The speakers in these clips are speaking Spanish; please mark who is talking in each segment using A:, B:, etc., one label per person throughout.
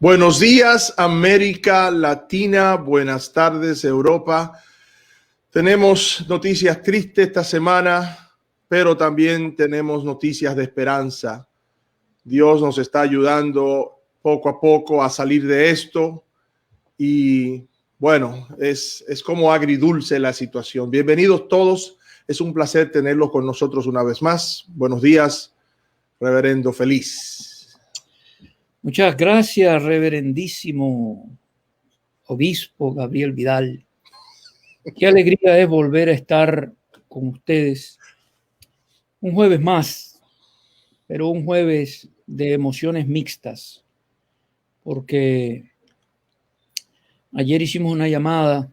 A: Buenos días, América Latina. Buenas tardes, Europa. Tenemos noticias tristes esta semana, pero también tenemos noticias de esperanza. Dios nos está ayudando poco a poco a salir de esto y bueno, es como agridulce la situación. Bienvenidos todos. Es un placer tenerlos con nosotros una vez más. Buenos días, Reverendo Feliz.
B: Muchas gracias, reverendísimo obispo Gabriel Vidal. Qué alegría es volver a estar con ustedes un jueves más, pero un jueves de emociones mixtas, porque ayer hicimos una llamada,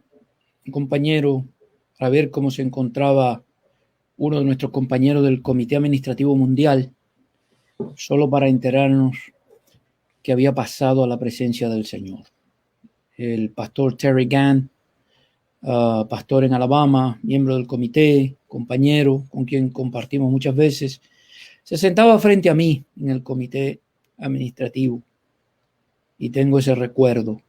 B: un compañero, a ver cómo se encontraba uno de nuestros compañeros del Comité Administrativo Mundial, solo para enterarnos que había pasado a la presencia del Señor. El pastor Terry Gann, pastor en Alabama, miembro del comité, compañero con quien compartimos muchas veces, se sentaba frente a mí en el comité administrativo y tengo ese recuerdo.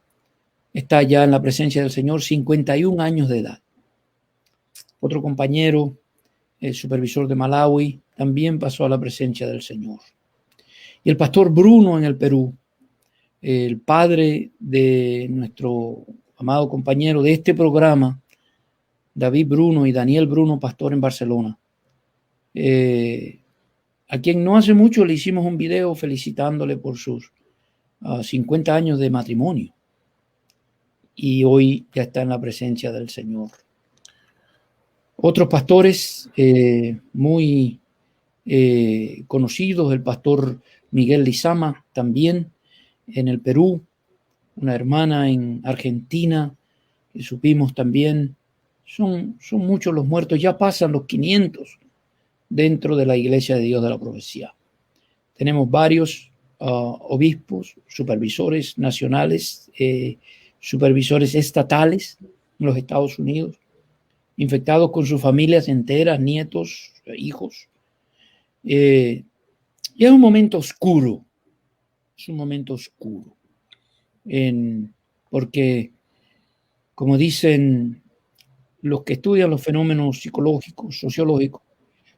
B: Está ya en la presencia del Señor, 51 años de edad. Otro compañero, el supervisor de Malawi, también pasó a la presencia del Señor. Y el pastor Bruno en el Perú, el padre de nuestro amado compañero de este programa, David Bruno y Daniel Bruno, pastor en Barcelona, a quien no hace mucho le hicimos un video felicitándole por sus 50 años de matrimonio y hoy ya está en la presencia del Señor. Otros pastores muy conocidos, el pastor Miguel Lizama también en el Perú, una hermana en Argentina que supimos también. Son muchos los muertos, ya pasan los 500 dentro de la Iglesia de Dios de la Profecía. Tenemos varios obispos, supervisores nacionales, supervisores estatales en los Estados Unidos, infectados con sus familias enteras, nietos, hijos. Y es un momento oscuro, porque, como dicen los que estudian los fenómenos psicológicos, sociológicos,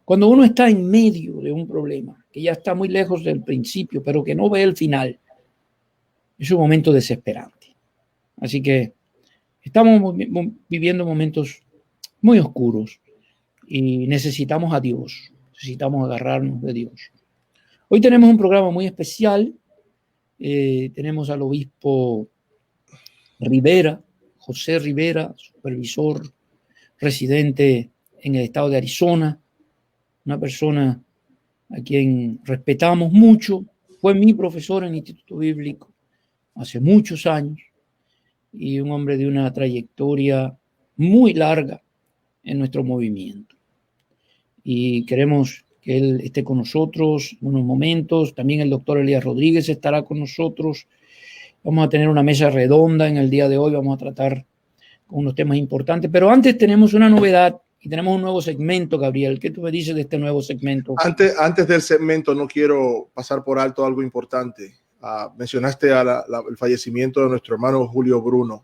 B: cuando uno está en medio de un problema, que ya está muy lejos del principio, pero que no ve el final, es un momento desesperante. Así que estamos viviendo momentos muy oscuros y necesitamos a Dios, necesitamos agarrarnos de Dios. Hoy tenemos un programa muy especial. Tenemos al obispo Rivera, José Rivera, supervisor residente en el estado de Arizona, una persona a quien respetamos mucho. Fue mi profesor en el Instituto Bíblico hace muchos años y un hombre de una trayectoria muy larga en nuestro movimiento. Y queremos que él esté con nosotros en unos momentos. También el doctor Elías Rodríguez estará con nosotros. Vamos a tener una mesa redonda en el día de hoy. Vamos a tratar con unos temas importantes. Pero antes tenemos una novedad y tenemos un nuevo segmento, Gabriel. ¿Qué tú me dices de este nuevo segmento?
A: Antes del segmento, no quiero pasar por alto algo importante. Mencionaste el fallecimiento de nuestro hermano Julio Bruno,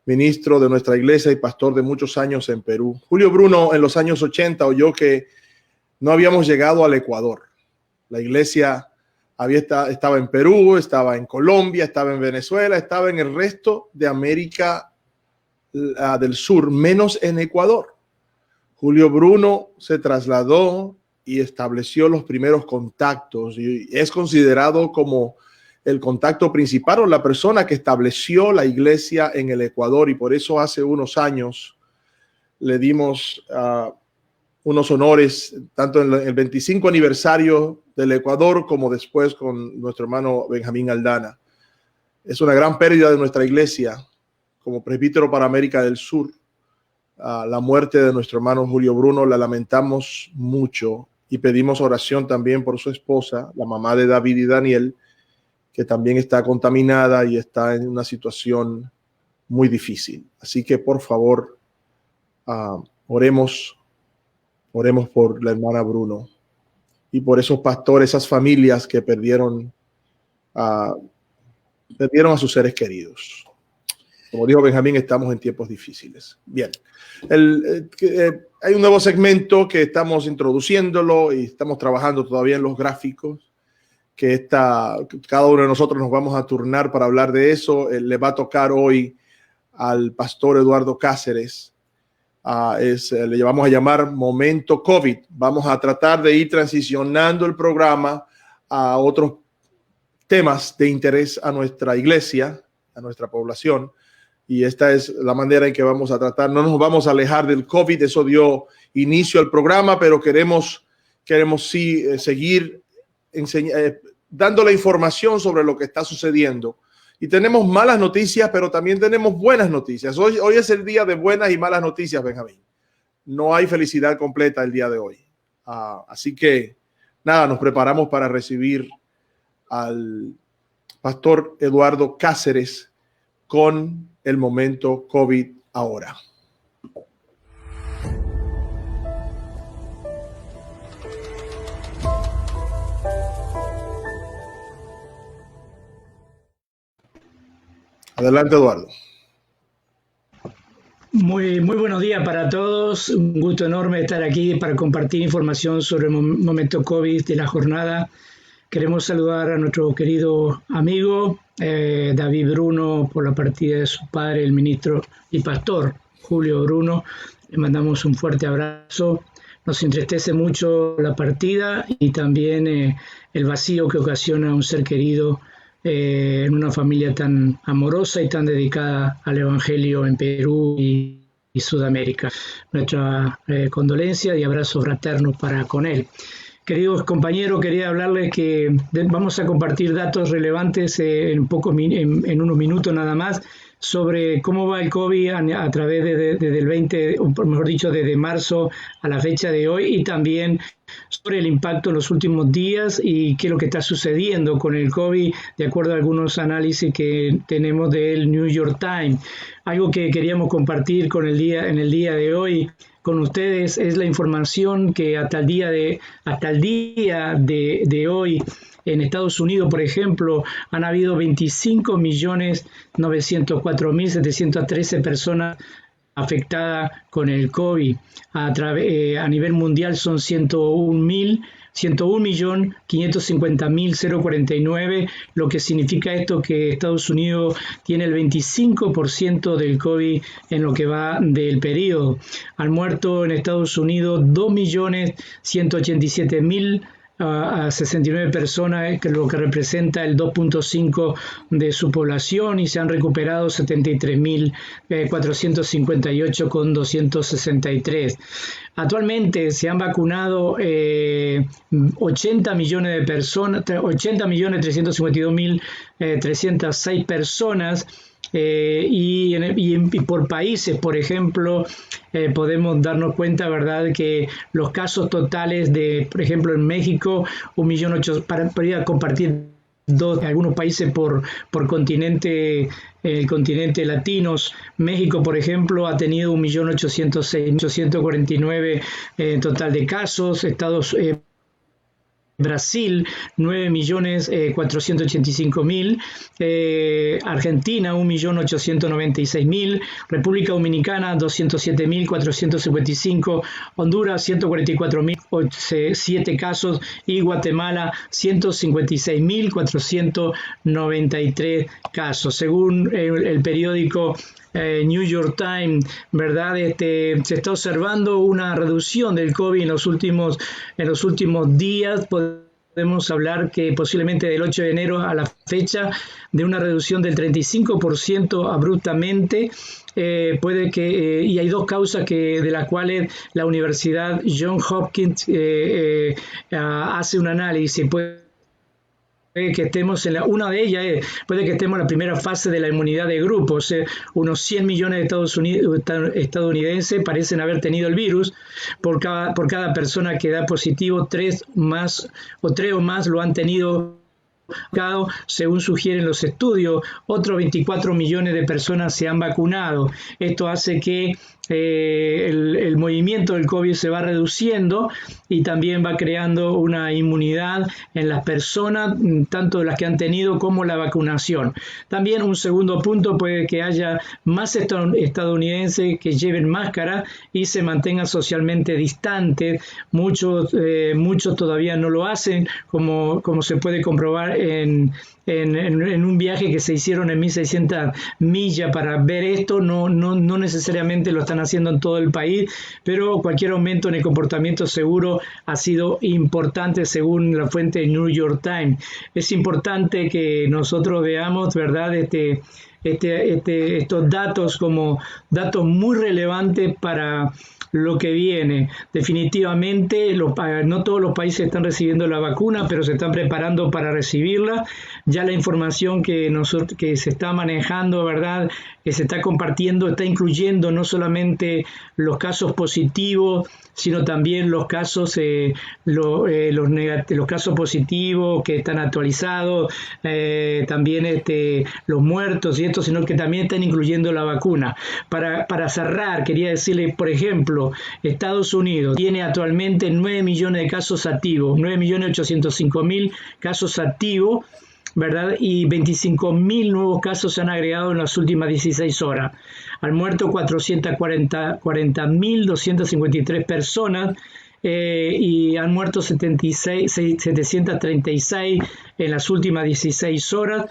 A: ministro de nuestra iglesia y pastor de muchos años en Perú. Julio Bruno en los años 80 oyó que no habíamos llegado al Ecuador. La iglesia estaba en Perú, estaba en Colombia, estaba en Venezuela, estaba en el resto de América del Sur, menos en Ecuador. Julio Bruno se trasladó y estableció los primeros contactos y es considerado como el contacto principal o la persona que estableció la iglesia en el Ecuador, y por eso hace unos años le dimos unos honores tanto en el 25 aniversario del Ecuador como después con nuestro hermano Benjamín Aldana. Es una gran pérdida de nuestra iglesia como presbítero para América del Sur. La muerte de nuestro hermano Julio Bruno la lamentamos mucho y pedimos oración también por su esposa, la mamá de David y Daniel, que también está contaminada y está en una situación muy difícil. Así que por favor, oremos por la hermana Bruno y por esos pastores, esas familias que perdieron perdieron a sus seres queridos. Como dijo Benjamín, estamos en tiempos difíciles. Bien, hay un nuevo segmento que estamos introduciéndolo y estamos trabajando todavía en los gráficos, que cada uno de nosotros nos vamos a turnar para hablar de eso. Le va a tocar hoy al pastor Eduardo Cáceres. Le vamos a llamar Momento COVID. Vamos a tratar de ir transicionando el programa a otros temas de interés a nuestra iglesia, a nuestra población. Y esta es la manera en que vamos a tratar. No nos vamos a alejar del COVID, eso dio inicio al programa, pero queremos sí seguir dando la información sobre lo que está sucediendo. Y tenemos malas noticias, pero también tenemos buenas noticias. Hoy es el día de buenas y malas noticias, Benjamín. No hay felicidad completa el día de hoy. Así que, nada, nos preparamos para recibir al pastor Eduardo Cáceres con el momento COVID ahora. Adelante, Eduardo.
C: Muy buenos días para todos. Un gusto enorme estar aquí para compartir información sobre el momento COVID de la jornada. Queremos saludar a nuestro querido amigo David Bruno por la partida de su padre, el ministro y pastor Julio Bruno. Le mandamos un fuerte abrazo. Nos entristece mucho la partida y también el vacío que ocasiona un ser querido en una familia tan amorosa y tan dedicada al Evangelio en Perú y Sudamérica. Nuestra condolencia y abrazo fraterno para con él. Queridos compañeros, quería hablarles que vamos a compartir datos relevantes en unos minutos nada más sobre cómo va el COVID a través desde el 20, o mejor dicho, desde marzo a la fecha de hoy, y también sobre el impacto en los últimos días y qué es lo que está sucediendo con el COVID, de acuerdo a algunos análisis que tenemos del New York Times. Algo que queríamos compartir en el día de hoy con ustedes es la información que hasta el día de hoy en Estados Unidos, por ejemplo, han habido 25.904.713 personas afectadas con el COVID. A nivel mundial son 101.550.049, lo que significa esto que Estados Unidos tiene el 25% del COVID en lo que va del periodo. Han muerto en Estados Unidos 2.187.000 a 69 personas, que lo que representa el 2.5 de su población, y se han recuperado 73.458 con 263. Actualmente se han vacunado 80 millones de personas, 80.352.306 personas. Y por países, por ejemplo, podemos darnos cuenta, ¿verdad?, que los casos totales por ejemplo, en México, 1.800.000, para ir a compartir algunos países por continente, el continente latinos. México, por ejemplo, ha tenido 1.806.849 en total de casos. Brasil, 9.485.000, Argentina, 1.896.000, República Dominicana, 207.455, Honduras, 144.007 casos, y Guatemala, 156.493 casos. Según el periódico New York Times, ¿verdad? Se está observando una reducción del COVID en los últimos días. Podemos hablar que posiblemente del 8 de enero a la fecha de una reducción del 35% abruptamente. Puede que y hay dos causas de las cuales la Universidad Johns Hopkins hace un análisis. Que estemos una de ellas puede que estemos en la primera fase de la inmunidad de grupo. O sea, unos 100 millones de estadounidenses parecen haber tenido el virus. Por cada persona que da positivo, 3 o más lo han tenido, según sugieren los estudios. Otros 24 millones de personas se han vacunado. Esto hace que el movimiento del COVID se va reduciendo y también va creando una inmunidad en las personas, tanto las que han tenido como la vacunación. También un segundo punto puede que haya más estadounidenses que lleven máscara y se mantengan socialmente distantes. Muchos todavía no lo hacen, como se puede comprobar en un viaje que se hicieron en 1.600 millas para ver esto. No necesariamente lo están haciendo en todo el país, pero cualquier aumento en el comportamiento seguro ha sido importante según la fuente New York Times. Es importante que nosotros veamos, ¿verdad?, estos datos como datos muy relevantes para lo que viene. Definitivamente no todos los países están recibiendo la vacuna, pero se están preparando para recibirla. Ya la información que se está manejando, ¿verdad?, que se está compartiendo, está incluyendo no solamente los casos positivos, sino también los casos los casos positivos que están actualizados, también los muertos y esto, sino que también están incluyendo la vacuna. Para cerrar, quería decirle, por ejemplo, Estados Unidos tiene actualmente 9 millones de casos activos, 9.805.000 casos activos, ¿verdad? Y 25.000 nuevos casos se han agregado en las últimas 16 horas. Han muerto 440.253 personas y han muerto 736 en las últimas 16 horas.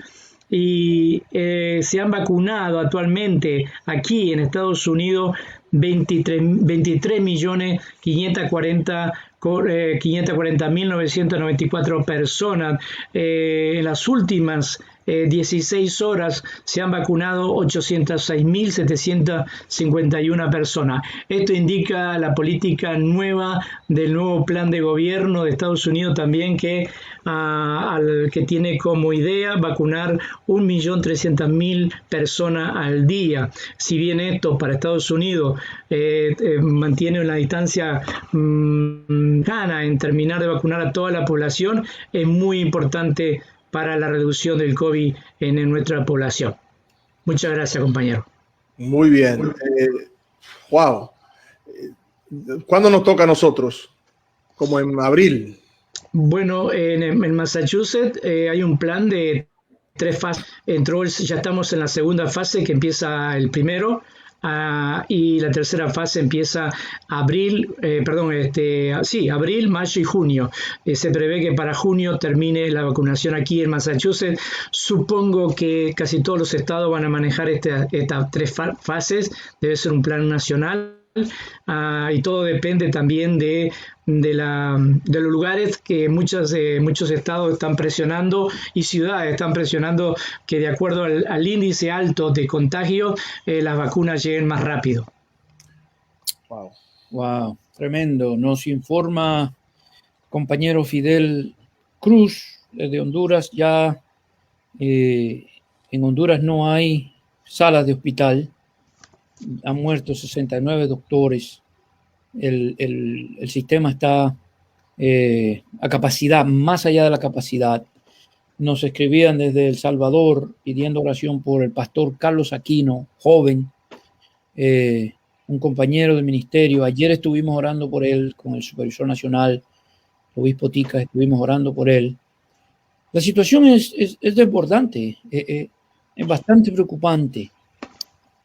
C: Y se han vacunado actualmente aquí en Estados Unidos 23.540.994 personas. En las últimas 16 horas se han vacunado 806.751 personas. Esto indica la política nueva del nuevo plan de gobierno de Estados Unidos también, que tiene como idea vacunar 1.300.000 personas al día. Si bien esto para Estados Unidos mantiene una distancia gana en terminar de vacunar a toda la población, es muy importante para la reducción del COVID en nuestra población. Muchas gracias, compañero.
A: Muy bien. Wow. ¿Cuándo nos toca a nosotros? Como en abril.
C: Bueno, en Massachusetts hay un plan de 3 fases. Ya estamos en la segunda fase, que empieza el primero. Y la tercera fase empieza abril, mayo y junio. Se prevé que para junio termine la vacunación aquí en Massachusetts. Supongo que casi todos los estados van a manejar estas 3 fases. Debe ser un plan nacional. Y todo depende también de los lugares que muchos estados están presionando y ciudades están presionando que, de acuerdo al índice alto de contagio, las vacunas lleguen más rápido.
B: Wow, tremendo. Nos informa compañero Fidel Cruz desde Honduras. Ya en Honduras no hay salas de hospital. Han muerto 69 doctores. El sistema está a capacidad, más allá de la capacidad. Nos escribían desde El Salvador pidiendo oración por el pastor Carlos Aquino, joven, un compañero del ministerio. Ayer estuvimos orando por él con el supervisor nacional, el obispo Ticas, estuvimos orando por él. La situación es desbordante, es bastante preocupante.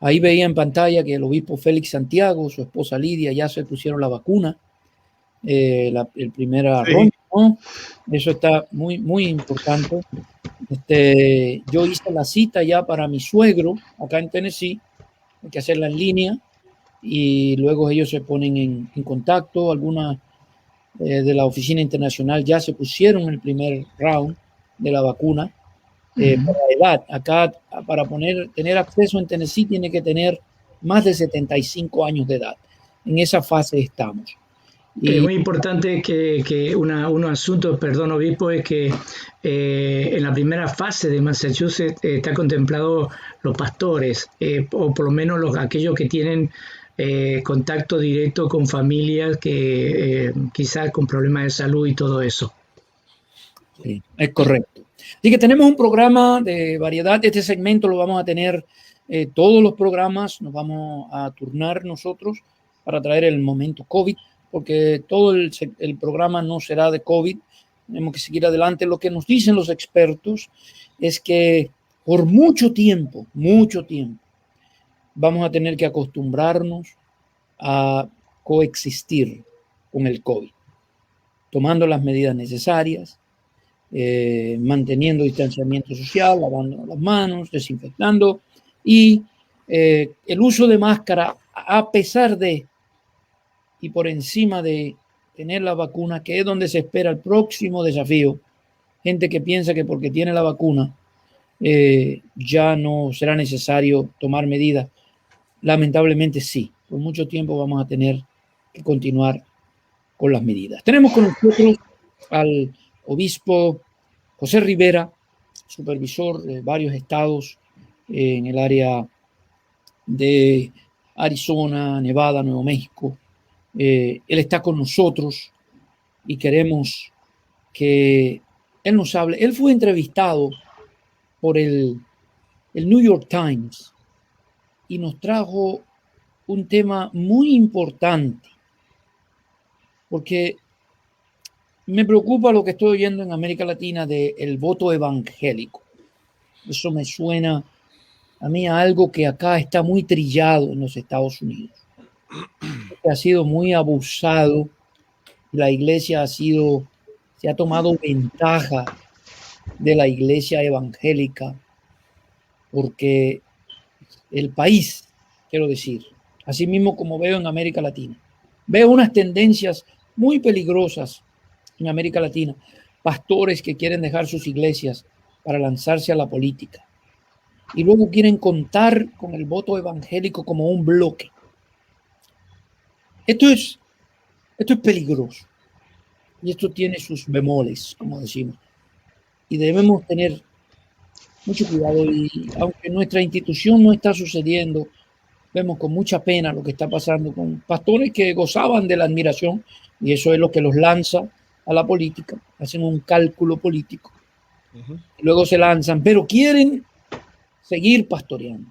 B: Ahí veía en pantalla que el obispo Félix Santiago, su esposa Lidia, ya se pusieron la vacuna, el primera ronda, ¿no? Eso está muy, muy importante. Yo hice la cita ya para mi suegro acá en Tennessee, hay que hacerla en línea y luego ellos se ponen en contacto. Algunas de la oficina internacional ya se pusieron el primer round de la vacuna. Para edad, acá para tener acceso en Tennessee tiene que tener más de 75 años de edad. En esa fase estamos.
C: Es muy importante que un asunto, perdón, obispo, es que en la primera fase de Massachusetts está contemplado los pastores, o por lo menos aquellos que tienen contacto directo con familias que quizás con problemas de salud y todo eso.
B: Sí, es correcto. Así que tenemos un programa de variedad. Este segmento lo vamos a tener Todos los programas nos vamos a turnar nosotros para traer el momento COVID, porque todo el programa no será de COVID. Tenemos que seguir adelante. Lo que nos dicen los expertos es que por mucho tiempo, vamos a tener que acostumbrarnos a coexistir con el COVID, tomando las medidas necesarias, manteniendo distanciamiento social, lavando las manos, desinfectando y el uso de máscara, a pesar de y por encima de tener la vacuna, que es donde se espera el próximo desafío. Gente que piensa que porque tiene la vacuna ya no será necesario tomar medidas. Lamentablemente sí, por mucho tiempo vamos a tener que continuar con las medidas. Tenemos con nosotros al obispo José Rivera, supervisor de varios estados en el área de Arizona, Nevada, Nuevo México. Él está con nosotros y queremos que él nos hable. Él fue entrevistado por el New York Times y nos trajo un tema muy importante, porque me preocupa lo que estoy oyendo en América Latina del voto evangélico. Eso me suena a mí a algo que acá está muy trillado en los Estados Unidos. Ha sido muy abusado. La iglesia se ha tomado ventaja de la iglesia evangélica, porque el país, quiero decir, así mismo como veo en América Latina, veo unas tendencias muy peligrosas en América Latina. Pastores que quieren dejar sus iglesias para lanzarse a la política y luego quieren contar con el voto evangélico como un bloque. Esto es peligroso y esto tiene sus bemoles, como decimos, y debemos tener mucho cuidado. Y aunque nuestra institución no está sucediendo, vemos con mucha pena lo que está pasando con pastores que gozaban de la admiración, y eso es lo que los lanza a la política. Hacen un cálculo político y luego se lanzan, pero quieren seguir pastoreando.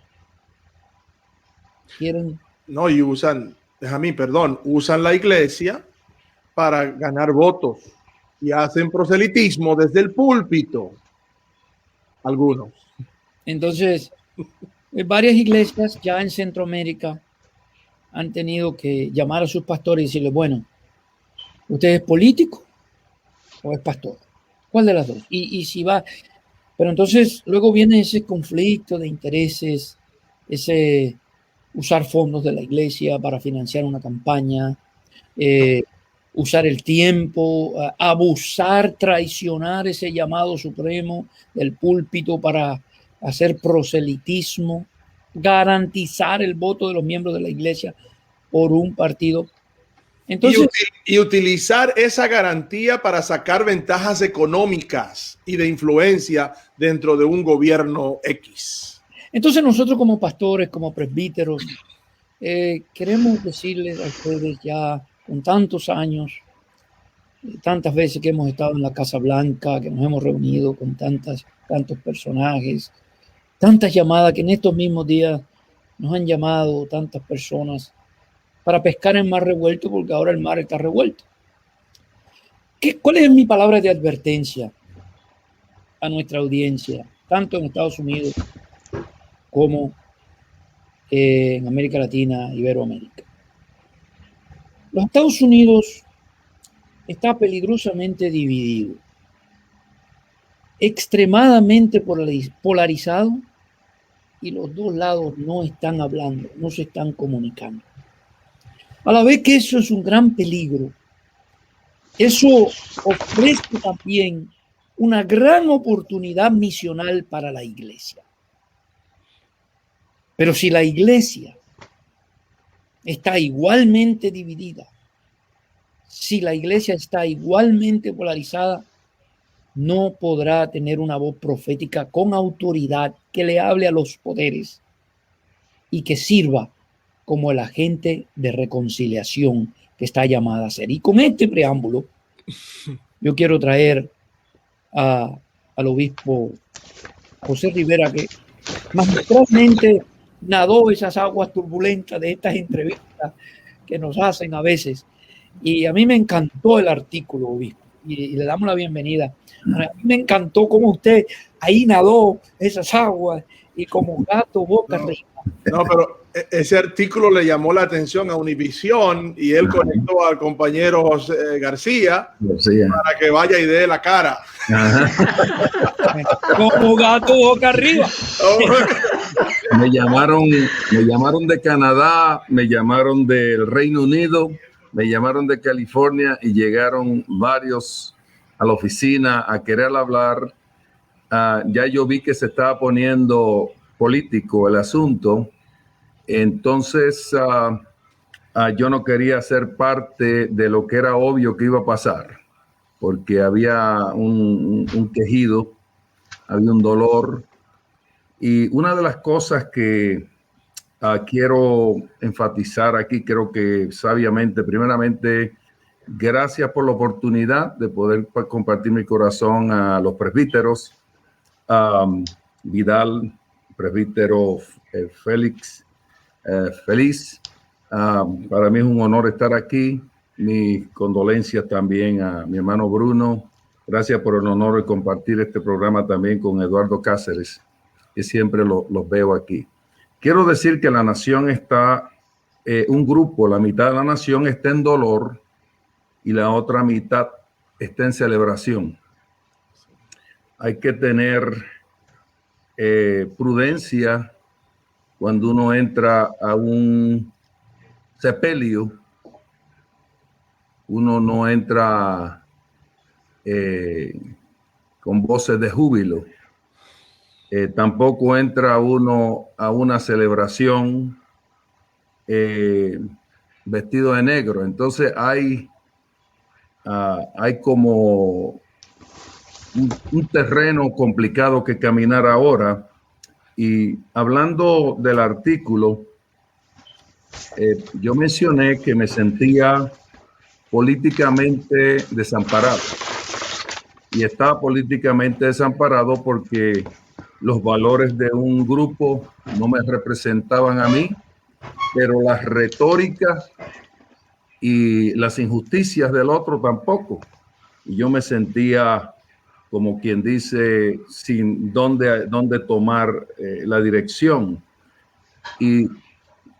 A: No, y usan la iglesia para ganar votos y hacen proselitismo desde el púlpito. Algunos.
B: Entonces, varias iglesias ya en Centroamérica han tenido que llamar a sus pastores y decirle, bueno, ¿usted es político o es pastor? ¿Cuál de las dos? Y si va... Pero entonces luego viene ese conflicto de intereses, ese usar fondos de la iglesia para financiar una campaña, usar el tiempo, abusar, traicionar ese llamado supremo del púlpito para hacer proselitismo, garantizar el voto de los miembros de la iglesia por un partido. Entonces,
A: y utilizar esa garantía para sacar ventajas económicas y de influencia dentro de un gobierno X.
B: Entonces nosotros como pastores, como presbíteros, queremos decirles a ustedes ya con tantos años, tantas veces que hemos estado en la Casa Blanca, que nos hemos reunido con tantos personajes, tantas llamadas que en estos mismos días nos han llamado tantas personas para pescar en mar revuelto, porque ahora el mar está revuelto. ¿Cuál es mi palabra de advertencia a nuestra audiencia, tanto en Estados Unidos como en América Latina, Iberoamérica? Los Estados Unidos está peligrosamente dividido, extremadamente polarizado, y los dos lados no están hablando, no se están comunicando. A la vez que eso es un gran peligro, eso ofrece también una gran oportunidad misional para la iglesia. Pero si la iglesia está igualmente dividida, si la iglesia está igualmente polarizada, no podrá tener una voz profética con autoridad que le hable a los poderes y que sirva como el agente de reconciliación que está llamada a ser. Y con este preámbulo, yo quiero traer al obispo José Rivera, que magistralmente nadó esas aguas turbulentas de estas entrevistas que nos hacen a veces. Y a mí me encantó el artículo, obispo, y le damos la bienvenida. A mí me encantó cómo usted ahí nadó esas aguas y como gato boca arriba.
A: No, pero ese artículo le llamó la atención a Univisión y él conectó al compañero José García para que vaya y dé la cara.
B: Como gato boca arriba.
D: Me llamaron de Canadá, me llamaron del Reino Unido, me llamaron de California y llegaron varios a la oficina a querer hablar. Ya yo vi que se estaba poniendo político el asunto, entonces yo no quería ser parte de lo que era obvio que iba a pasar, porque había un quejido, había un dolor, y una de las cosas que quiero enfatizar aquí, creo que sabiamente, primeramente, gracias por la oportunidad de poder compartir mi corazón a los presbíteros, Vidal, presbítero Félix, Feliz. Para mí es un honor estar aquí. Mis condolencias también a mi hermano Bruno. Gracias por el honor de compartir este programa también con Eduardo Cáceres, que siempre los veo aquí. Quiero decir que la nación está, un grupo, la mitad de la nación está en dolor y la otra mitad está en celebración. Hay que tener prudencia cuando uno entra a un sepelio. Uno no entra con voces de júbilo. Tampoco entra uno a una celebración vestido de negro. Entonces hay como un terreno complicado que caminar ahora. Y hablando del artículo, yo mencioné que me sentía políticamente desamparado. Y estaba políticamente desamparado porque los valores de un grupo no me representaban a mí, pero las retóricas y las injusticias del otro tampoco. Y yo me sentía, como quien dice, sin dónde tomar la dirección. Y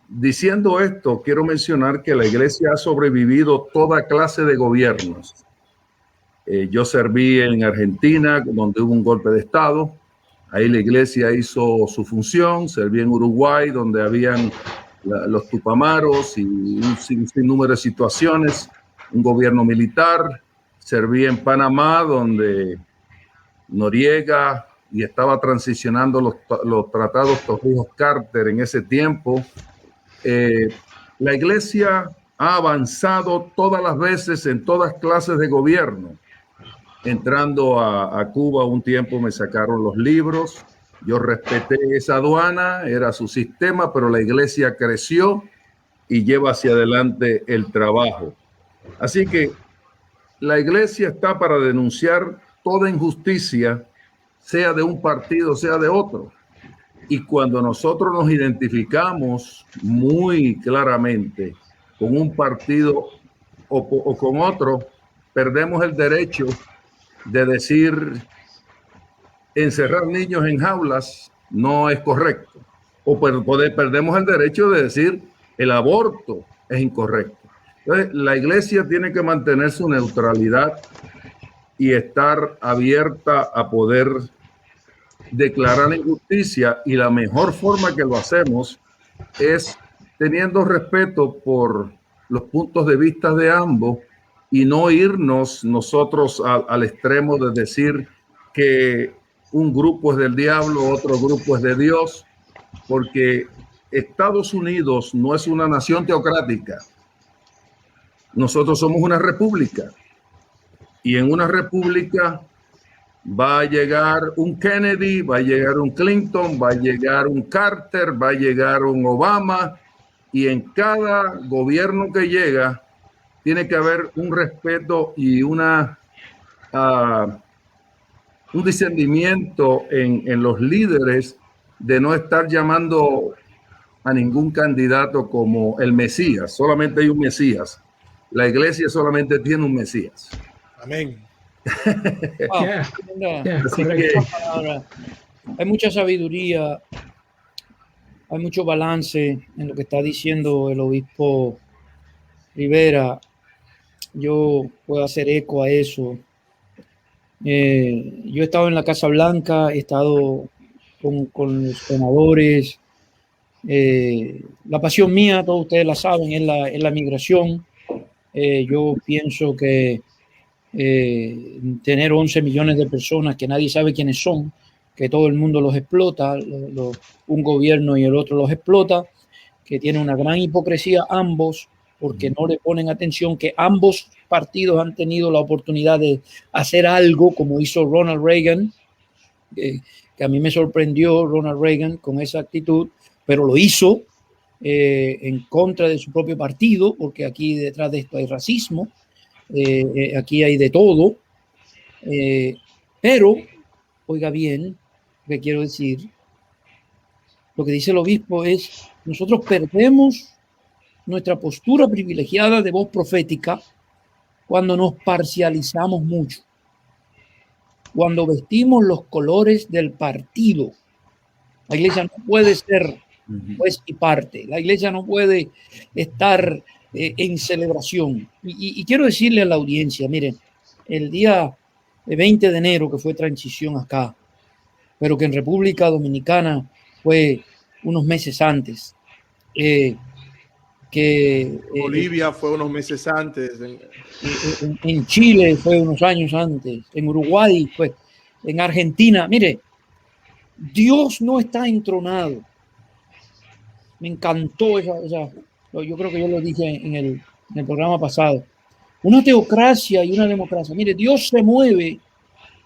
D: diciendo esto, quiero mencionar que la iglesia ha sobrevivido toda clase de gobiernos. Yo serví en Argentina, donde hubo un golpe de Estado. Ahí la iglesia hizo su función. Serví en Uruguay, donde habían los tupamaros y un sinnúmero de situaciones, un gobierno militar. Serví en Panamá, donde Noriega y estaba transicionando los tratados Torrijos-Carter en ese tiempo. La iglesia ha avanzado todas las veces en todas clases de gobierno. Entrando a Cuba un tiempo me sacaron los libros, yo respeté esa aduana, era su sistema, pero la iglesia creció y lleva hacia adelante el trabajo. Así que la iglesia está para denunciar toda injusticia, sea de un partido, sea de otro. Y cuando nosotros nos identificamos muy claramente con un partido o con otro, perdemos el derecho de decir encerrar niños en jaulas no es correcto. O perdemos el derecho de decir el aborto es incorrecto. Entonces, la iglesia tiene que mantener su neutralidad y estar abierta a poder declarar la injusticia, y la mejor forma que lo hacemos es teniendo respeto por los puntos de vista de ambos y no irnos nosotros al extremo de decir que un grupo es del diablo, otro grupo es de Dios, porque Estados Unidos no es una nación teocrática. Nosotros somos una república, y en una república va a llegar un Kennedy, va a llegar un Clinton, va a llegar un Carter, va a llegar un Obama, y en cada gobierno que llega tiene que haber un respeto y un discernimiento en los líderes de no estar llamando a ningún candidato como el Mesías. Solamente hay un Mesías. La iglesia solamente tiene un Mesías.
A: Amén.
B: Wow,
D: Así
C: correcto.
D: que
B: hay mucha sabiduría, hay mucho balance en lo que está diciendo el obispo Rivera. Yo puedo hacer eco a eso. Yo he estado en la Casa Blanca, he estado con los senadores. La pasión mía, todos ustedes la saben, es la migración. Yo pienso que tener 11 millones de personas que nadie sabe quiénes son, que todo el mundo los explota, un gobierno y el otro los explota, que tiene una gran hipocresía ambos, porque no le ponen atención, que ambos partidos han tenido la oportunidad de hacer algo como hizo Ronald Reagan, que a mí me sorprendió Ronald Reagan con esa actitud, pero lo hizo en contra de su propio partido, porque aquí detrás de esto hay racismo, aquí hay de todo, pero, oiga bien, lo que quiero decir, lo que dice el obispo es, nosotros perdemos nuestra postura privilegiada de voz profética cuando nos parcializamos mucho, cuando vestimos los colores del partido. La iglesia no puede ser juez y parte, la iglesia no puede estar en celebración. Y quiero decirle a la audiencia, miren, el día 20 de enero, que fue transición acá, pero que en República Dominicana fue unos meses antes,
A: Bolivia fue unos meses antes.
B: En Chile fue unos años antes, en Uruguay fue, en Argentina. Mire, Dios no está entronado. Me encantó yo creo que yo lo dije en el programa pasado. Una teocracia y una democracia. Mire, Dios se mueve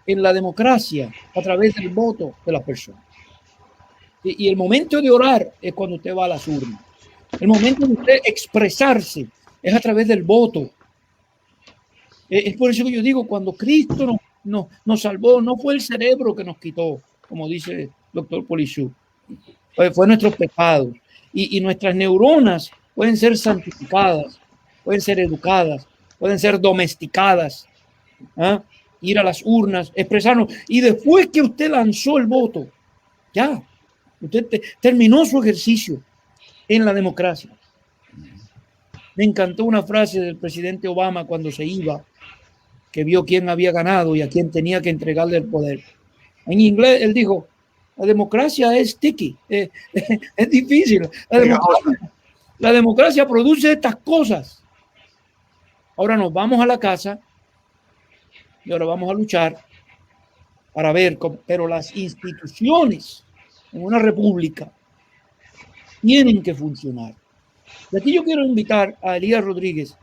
B: en la democracia a través del voto de las personas. Y el momento de orar es cuando usted va a las urnas. El momento de usted expresarse es a través del voto. Es por eso que yo digo, cuando Cristo nos salvó, no fue el cerebro que nos quitó, como dice el doctor Polishuk, fue nuestros pecados. Y nuestras neuronas pueden ser santificadas, pueden ser educadas, pueden ser domesticadas, ir a las urnas, expresarnos. Y después que usted lanzó el voto, ya, usted terminó su ejercicio en la democracia. Me encantó una frase del presidente Obama cuando se iba, que vio quién había ganado y a quién tenía que entregarle el poder. En inglés, él dijo, la democracia es sticky, es difícil. La democracia produce estas cosas. Ahora nos vamos a la casa y ahora vamos a luchar para ver cómo, pero las instituciones en una república tienen que funcionar. Y aquí yo quiero invitar a Elías Rodríguez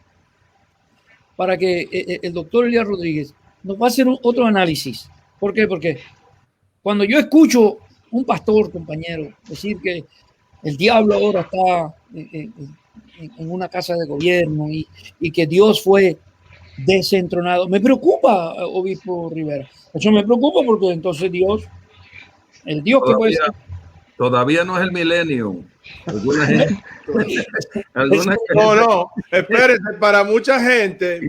B: para que el doctor Elías Rodríguez nos va a hacer otro análisis. ¿Por qué? Porque cuando yo escucho un pastor, compañero, decir que el diablo ahora está en una casa de gobierno y que Dios fue desentronado, me preocupa, obispo Rivera. Eso me preocupa porque entonces Dios, el Dios que puede ser...
D: Todavía no es el milenio. Alguna gente,
A: no, espérense, para mucha gente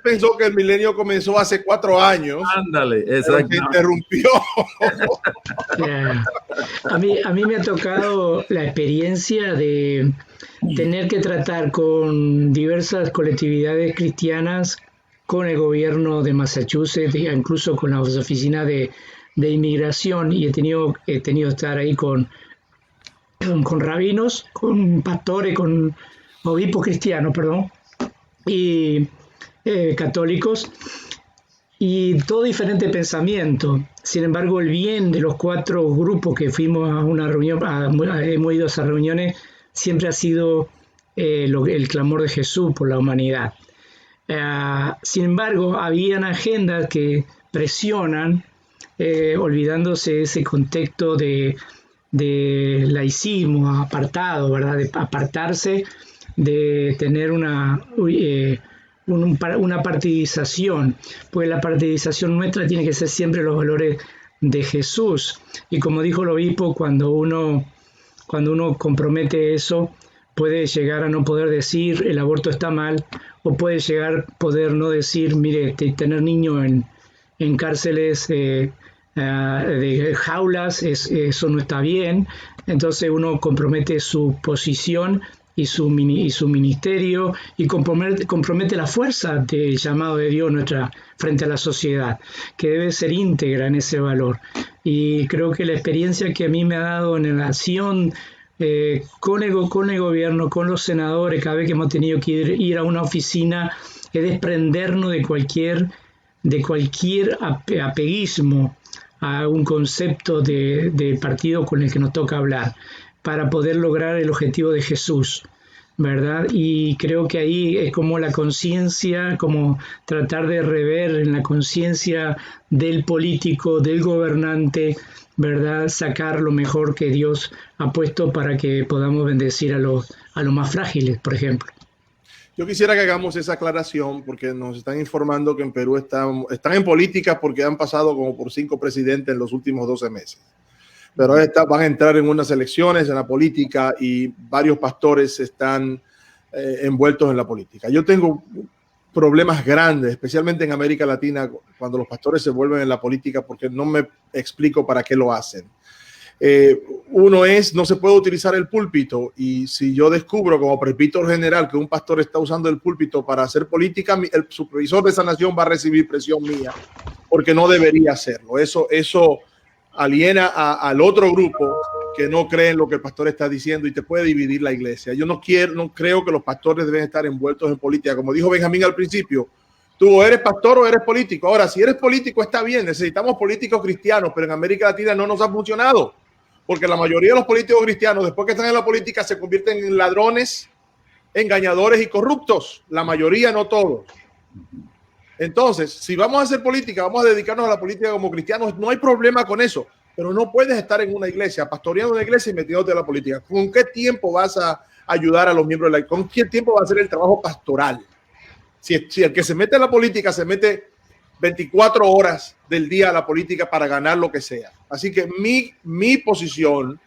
A: pensó que el milenio comenzó hace 4 años.
D: Ándale, exacto.
A: Se interrumpió.
C: A mí me ha tocado la experiencia de tener que tratar con diversas colectividades cristianas, con el gobierno de Massachusetts, incluso con las oficinas de inmigración, y he tenido que estar ahí con rabinos, con pastores, con obispos cristianos, y católicos, y todo diferente pensamiento. Sin embargo, el bien de los 4 grupos que fuimos a una reunión, hemos ido a esas reuniones, siempre ha sido el clamor de Jesús por la humanidad. Sin embargo, habían agendas que presionan, olvidándose ese contexto de laicismo apartado, ¿verdad? De apartarse, de tener una partidización, pues la partidización nuestra tiene que ser siempre los valores de Jesús. Y como dijo el obispo, cuando uno cuando uno compromete eso, puede llegar a no poder decir el aborto está mal, o puede llegar a poder no decir, mire, tener niños en cárceles de jaulas, eso no está bien. Entonces uno compromete su posición y su ministerio, y compromete la fuerza del llamado de Dios frente a la sociedad, que debe ser íntegra en ese valor. Y creo que la experiencia que a mí me ha dado en la acción con el gobierno, con los senadores, cada vez que hemos tenido que ir a una oficina, es desprendernos de cualquier apeguismo a un concepto de partido con el que nos toca hablar, para poder lograr el objetivo de Jesús, ¿verdad? Y creo que ahí es como la conciencia, como tratar de rever en la conciencia del político, del gobernante, ¿verdad? Sacar lo mejor que Dios ha puesto para que podamos bendecir a los más frágiles, por ejemplo.
A: Yo quisiera que hagamos esa aclaración, porque nos están informando que en Perú están en política porque han pasado como por 5 presidentes en los últimos 12 meses. Pero van a entrar en unas elecciones en la política y varios pastores están envueltos en la política. Yo tengo problemas grandes, especialmente en América Latina, cuando los pastores se vuelven en la política, porque no me explico para qué lo hacen. Uno no se puede utilizar el púlpito, y si yo descubro como presbítero general que un pastor está usando el púlpito para hacer política, el supervisor de esa nación va a recibir presión mía, porque no debería hacerlo. Eso aliena al otro grupo que no cree en lo que el pastor está diciendo, y te puede dividir la iglesia. Yo no creo que los pastores deben estar envueltos en política. Como dijo Benjamín al principio, tú o eres pastor o eres político. Ahora, si eres político está bien, necesitamos políticos cristianos, pero en América Latina no nos ha funcionado, porque la mayoría de los políticos cristianos, después que están en la política, se convierten en ladrones, engañadores y corruptos. La mayoría, no todos. Entonces, si vamos a hacer política, vamos a dedicarnos a la política como cristianos, no hay problema con eso, pero no puedes estar en una iglesia, pastoreando una iglesia y metiéndote en la política. ¿Con qué tiempo vas a ayudar a los miembros de la iglesia? ¿Con qué tiempo va a hacer el trabajo pastoral? Si el que se mete en la política se mete 24 horas del día a la política para ganar lo que sea. Así que mi posición,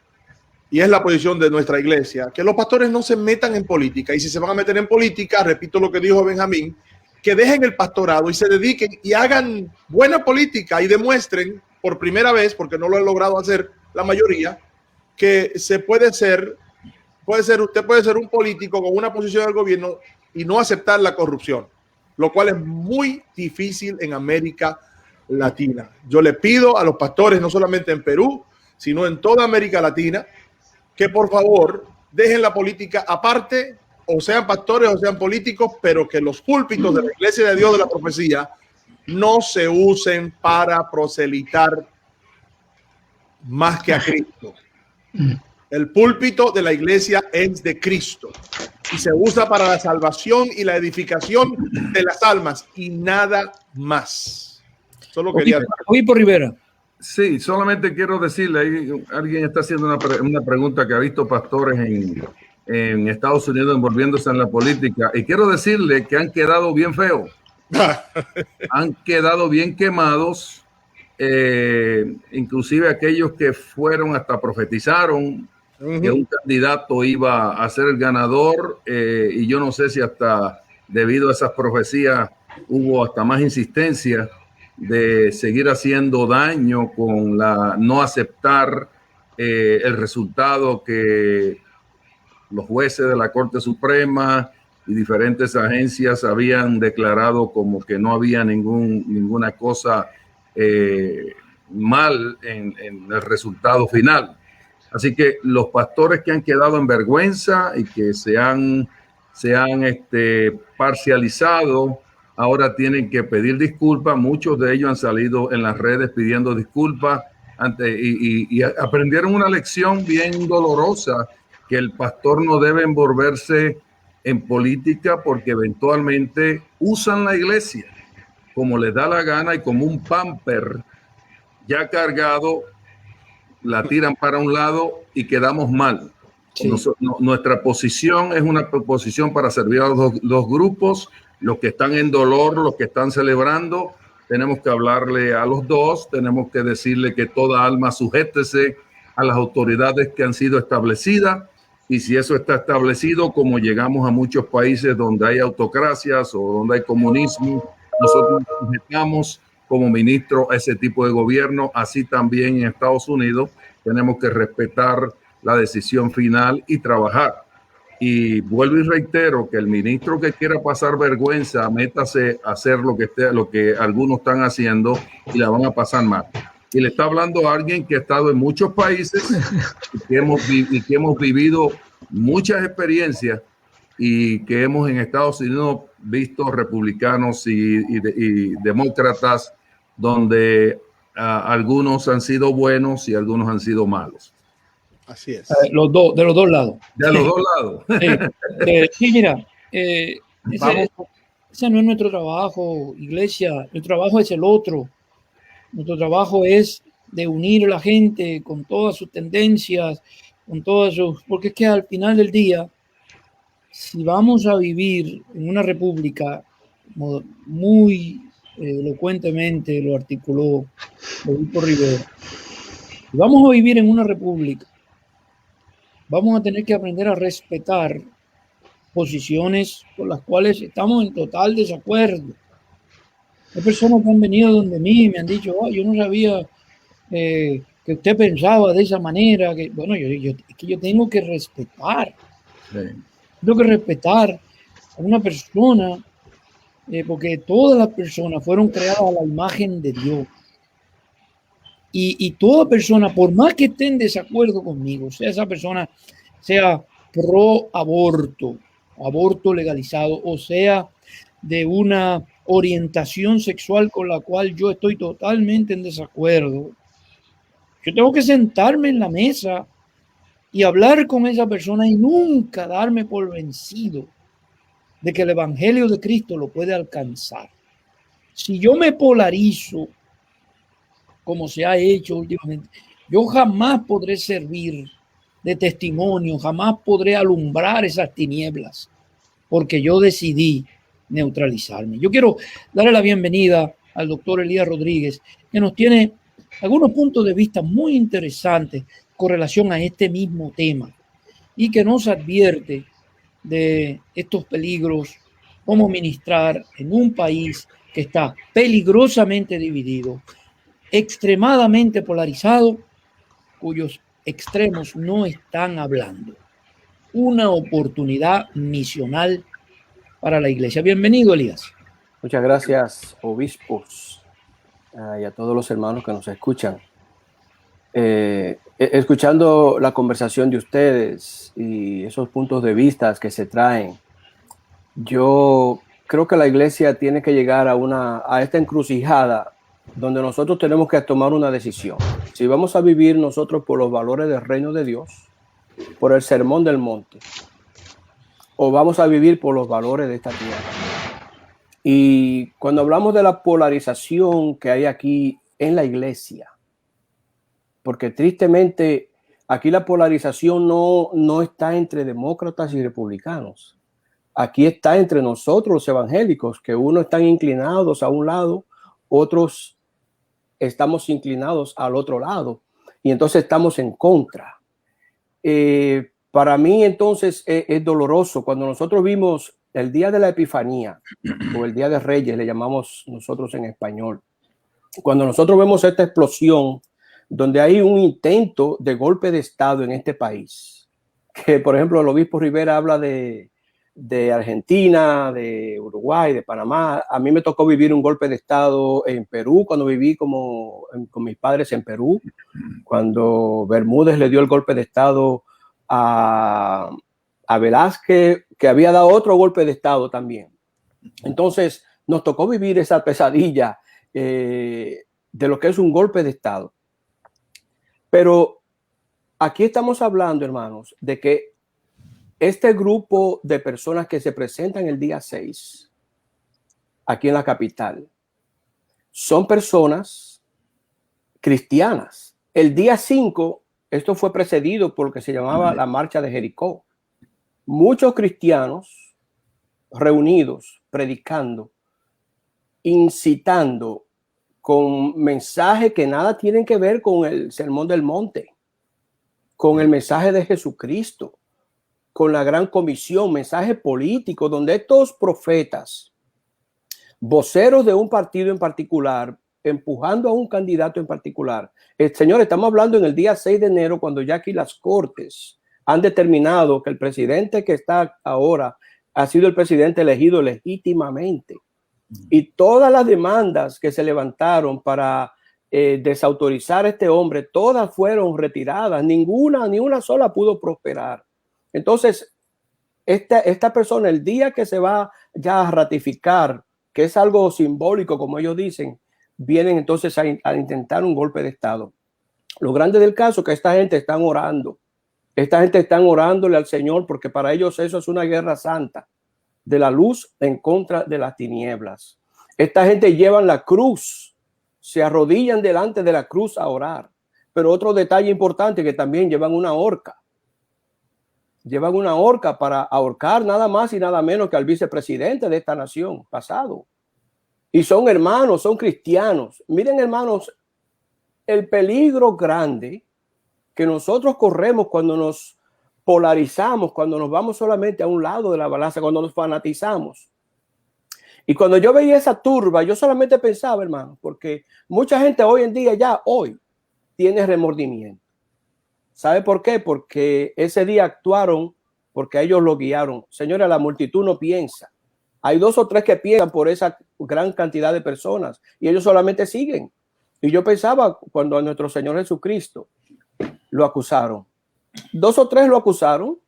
A: y es la posición de nuestra iglesia, que los pastores no se metan en política, y si se van a meter en política, repito lo que dijo Benjamín, que dejen el pastorado y se dediquen y hagan buena política y demuestren por primera vez, porque no lo han logrado hacer la mayoría, que usted puede ser un político con una posición del gobierno y no aceptar la corrupción, lo cual es muy difícil en América Latina. Yo le pido a los pastores, no solamente en Perú, sino en toda América Latina, que por favor dejen la política aparte, o sean pastores o sean políticos, pero que los púlpitos de la Iglesia de Dios de la Profecía no se usen para proselitar más que a Cristo. El púlpito de la iglesia es de Cristo y se usa para la salvación y la edificación de las almas y nada más. Solo quería...
B: Obispo Rivera.
D: Sí, solamente quiero decirle, alguien está haciendo una pregunta que ha visto pastores en Estados Unidos envolviéndose en la política, y quiero decirle que han quedado bien feos, han quedado bien quemados, inclusive aquellos que fueron hasta profetizaron que un candidato iba a ser el ganador, y yo no sé si hasta debido a esas profecías hubo hasta más insistencia de seguir haciendo daño con la no aceptar el resultado que los jueces de la Corte Suprema y diferentes agencias habían declarado como que no había ninguna cosa mal en el resultado final. Así que los pastores que han quedado en vergüenza y que se han parcializado, ahora tienen que pedir disculpas. Muchos de ellos han salido en las redes pidiendo disculpas y aprendieron una lección bien dolorosa, que el pastor no debe envolverse en política porque eventualmente usan la iglesia como les da la gana y como un pamper ya cargado la tiran para un lado y quedamos mal. Sí. Nuestra posición es una posición para servir a los dos grupos, los que están en dolor, los que están celebrando. Tenemos que hablarle a los dos, tenemos que decirle que toda alma sujétese a las autoridades que han sido establecidas, y si eso está establecido, como llegamos a muchos países donde hay autocracias o donde hay comunismo, nosotros nos sujetamos como ministro a ese tipo de gobierno. Así también en Estados Unidos tenemos que respetar la decisión final y trabajar. Y vuelvo y reitero que el ministro que quiera pasar vergüenza, métase a hacer lo que algunos están haciendo y la van a pasar mal. Y le está hablando a alguien que ha estado en muchos países y que hemos vivido muchas experiencias, y que hemos en Estados Unidos visto republicanos y demócratas donde algunos han sido buenos y algunos han sido malos.
A: Así es.
B: De los dos lados.
D: De los dos lados.
B: Sí, mira, ese no es nuestro trabajo, iglesia. Nuestro trabajo es el otro. Nuestro trabajo es de unir a la gente con todas sus tendencias, con todas sus... Porque es que al final del día, si vamos a vivir en una república, muy elocuentemente lo articuló Obispo Rivera, si vamos a vivir en una república, vamos a tener que aprender a respetar posiciones con las cuales estamos en total desacuerdo. Hay personas que han venido donde mí y me han dicho, oh, yo no sabía que usted pensaba de esa manera. Que, bueno, es que yo tengo que respetar.
D: Sí.
B: Tengo que respetar a una persona, porque todas las personas fueron creadas a la imagen de Dios. Y toda persona, por más que esté en desacuerdo conmigo, sea esa persona, sea pro aborto, aborto legalizado, o sea de una orientación sexual con la cual yo estoy totalmente en desacuerdo, yo tengo que sentarme en la mesa y hablar con esa persona y nunca darme por vencido de que el evangelio de Cristo lo puede alcanzar. Si yo me polarizo, como se ha hecho últimamente, yo jamás podré servir de testimonio, jamás podré alumbrar esas tinieblas, porque yo decidí neutralizarme. Yo quiero darle la bienvenida al doctor Elías Rodríguez, que nos tiene algunos puntos de vista muy interesantes con relación a este mismo tema y que nos advierte de estos peligros, cómo ministrar en un país que está peligrosamente dividido, extremadamente polarizado, cuyos extremos no están hablando. Una oportunidad misional para la iglesia. Bienvenido, Elías.
E: Muchas gracias, obispos, y a todos los hermanos que nos escuchan. Escuchando la conversación de ustedes y esos puntos de vista que se traen, yo creo que la iglesia tiene que llegar a esta encrucijada donde nosotros tenemos que tomar una decisión. Si vamos a vivir nosotros por los valores del reino de Dios, por el sermón del monte, o vamos a vivir por los valores de esta tierra. Y cuando hablamos de la polarización que hay aquí en la iglesia, porque tristemente aquí la polarización no está entre demócratas y republicanos. Aquí está entre nosotros los evangélicos, que unos están inclinados a un lado, otros estamos inclinados al otro lado, y entonces estamos en contra. Para mí entonces es doloroso cuando nosotros vimos el día de la Epifanía, o el día de Reyes, le llamamos nosotros en español, cuando nosotros vemos esta explosión donde hay un intento de golpe de Estado en este país, que por ejemplo el obispo Rivera habla de Argentina, de Uruguay, de Panamá. A mí me tocó vivir un golpe de Estado en Perú, cuando viví con mis padres en Perú, cuando Bermúdez le dio el golpe de Estado a Velázquez, que había dado otro golpe de Estado también. Entonces nos tocó vivir esa pesadilla de lo que es un golpe de Estado. Pero aquí estamos hablando, hermanos, de que este grupo de personas que se presentan el día 6 aquí en la capital son personas cristianas. El día 5, esto fue precedido por lo que se llamaba la marcha de Jericó. Muchos cristianos reunidos, predicando, incitando con mensajes que nada tienen que ver con el sermón del monte. con el mensaje de Jesucristo, con la gran comisión, mensaje político, donde estos profetas, voceros de un partido en particular, empujando a un candidato en particular. Señor, estamos hablando en el día 6 de enero, cuando ya aquí las cortes han determinado que el presidente que está ahora ha sido el presidente elegido legítimamente. Y todas las demandas que se levantaron para desautorizar a este hombre, todas fueron retiradas. Ni una sola pudo prosperar. Entonces, esta persona, el día que se va ya a ratificar, que es algo simbólico, como ellos dicen, vienen entonces a intentar un golpe de Estado. Lo grande del caso es que esta gente están orando. Esta gente están orándole al Señor, porque para ellos eso es una guerra santa, de la luz en contra de las tinieblas. Esta gente llevan la cruz, se arrodillan delante de la cruz a orar. Pero otro detalle importante, que también llevan una horca. Llevan una horca para ahorcar nada más y nada menos que al vicepresidente de esta nación pasado. Y son hermanos, son cristianos. Miren, hermanos, el peligro grande que nosotros corremos cuando nos polarizamos, cuando nos vamos solamente a un lado de la balanza, cuando nos fanatizamos. Y cuando yo veía esa turba, yo solamente pensaba, hermano, porque mucha gente hoy en día, hoy, tiene remordimiento. ¿Sabe por qué? Porque ese día actuaron porque ellos lo guiaron. Señora, la multitud no piensa. Hay 2 o 3 que piensan por esa gran cantidad de personas y ellos solamente siguen. Y yo pensaba, cuando a nuestro Señor Jesucristo lo acusaron, 2 o 3 lo acusaron,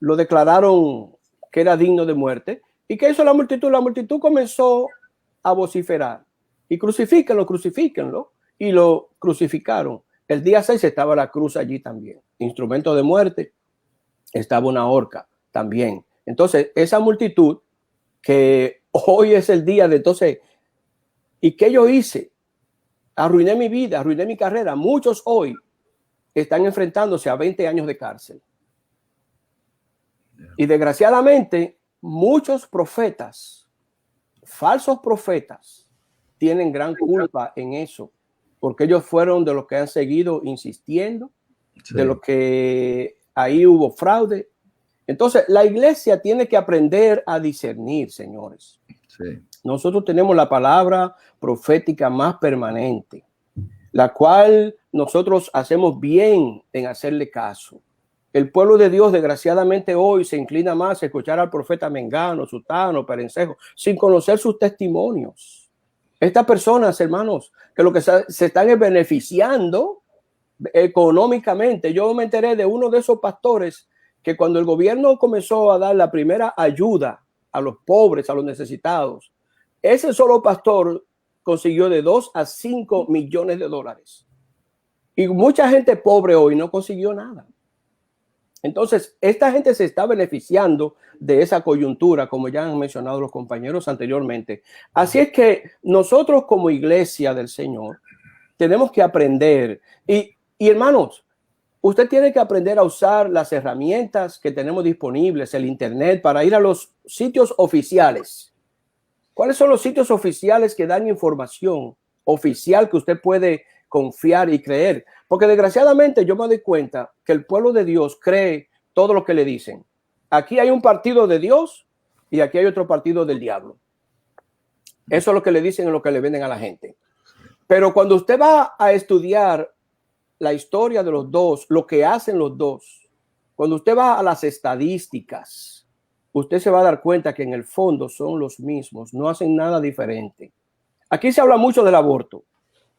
E: lo declararon que era digno de muerte. ¿Y qué hizo la multitud? La multitud comenzó a vociferar. Y crucifíquenlo, crucifíquenlo. Y lo crucificaron. El día 6 estaba la cruz allí también. Instrumento de muerte. Estaba una horca también. Entonces, esa multitud que hoy es el día de entonces, ¿y qué yo hice? Arruiné mi vida, arruiné mi carrera. Muchos hoy están enfrentándose a 20 años de cárcel. Y desgraciadamente, muchos profetas, falsos profetas, tienen gran culpa en eso, porque ellos fueron de los que han seguido insistiendo, sí, de los que ahí hubo fraude. Entonces, la iglesia tiene que aprender a discernir, señores. Sí. Nosotros tenemos la palabra profética más permanente, la cual nosotros hacemos bien en hacerle caso. El pueblo de Dios, desgraciadamente, hoy se inclina más a escuchar al profeta Mengano, Sutano, Perencejo, sin conocer sus testimonios. Estas personas, hermanos, que lo que se están beneficiando económicamente. Yo me enteré de uno de esos pastores que cuando el gobierno comenzó a dar la primera ayuda a los pobres, a los necesitados, ese solo pastor consiguió de 2 a 5 millones de dólares. Y mucha gente pobre hoy no consiguió nada. Entonces, esta gente se está beneficiando de esa coyuntura, como ya han mencionado los compañeros anteriormente. Así es que nosotros como iglesia del Señor tenemos que aprender. Y hermanos, usted tiene que aprender a usar las herramientas que tenemos disponibles, el internet, para ir a los sitios oficiales. ¿Cuáles son los sitios oficiales que dan información oficial que usted puede confiar y creer? Porque desgraciadamente yo me doy cuenta que el pueblo de Dios cree todo lo que le dicen. Aquí hay un partido de Dios y aquí hay otro partido del diablo. Eso es lo que le dicen y lo que le venden a la gente. Pero cuando usted va a estudiar la historia de los dos, lo que hacen los dos, cuando usted va a las estadísticas, usted se va a dar cuenta que en el fondo son los mismos, no hacen nada diferente. Aquí se habla mucho del aborto.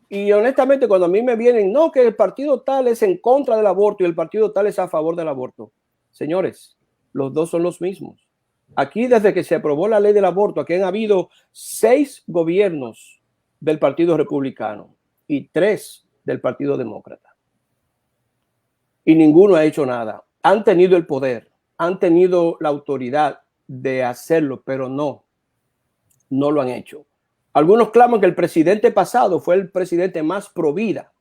E: Y honestamente, cuando a mí me vienen, no, que el partido tal es en contra del aborto y el partido tal es a favor del aborto. Señores, los dos son los mismos. Aquí, desde que se aprobó la ley del aborto, aquí han habido 6 gobiernos del Partido Republicano y 3 del Partido Demócrata. Y ninguno ha hecho nada. Han tenido el poder, han tenido la autoridad de hacerlo, pero no lo han hecho. Algunos claman que el presidente pasado fue el presidente más pro vida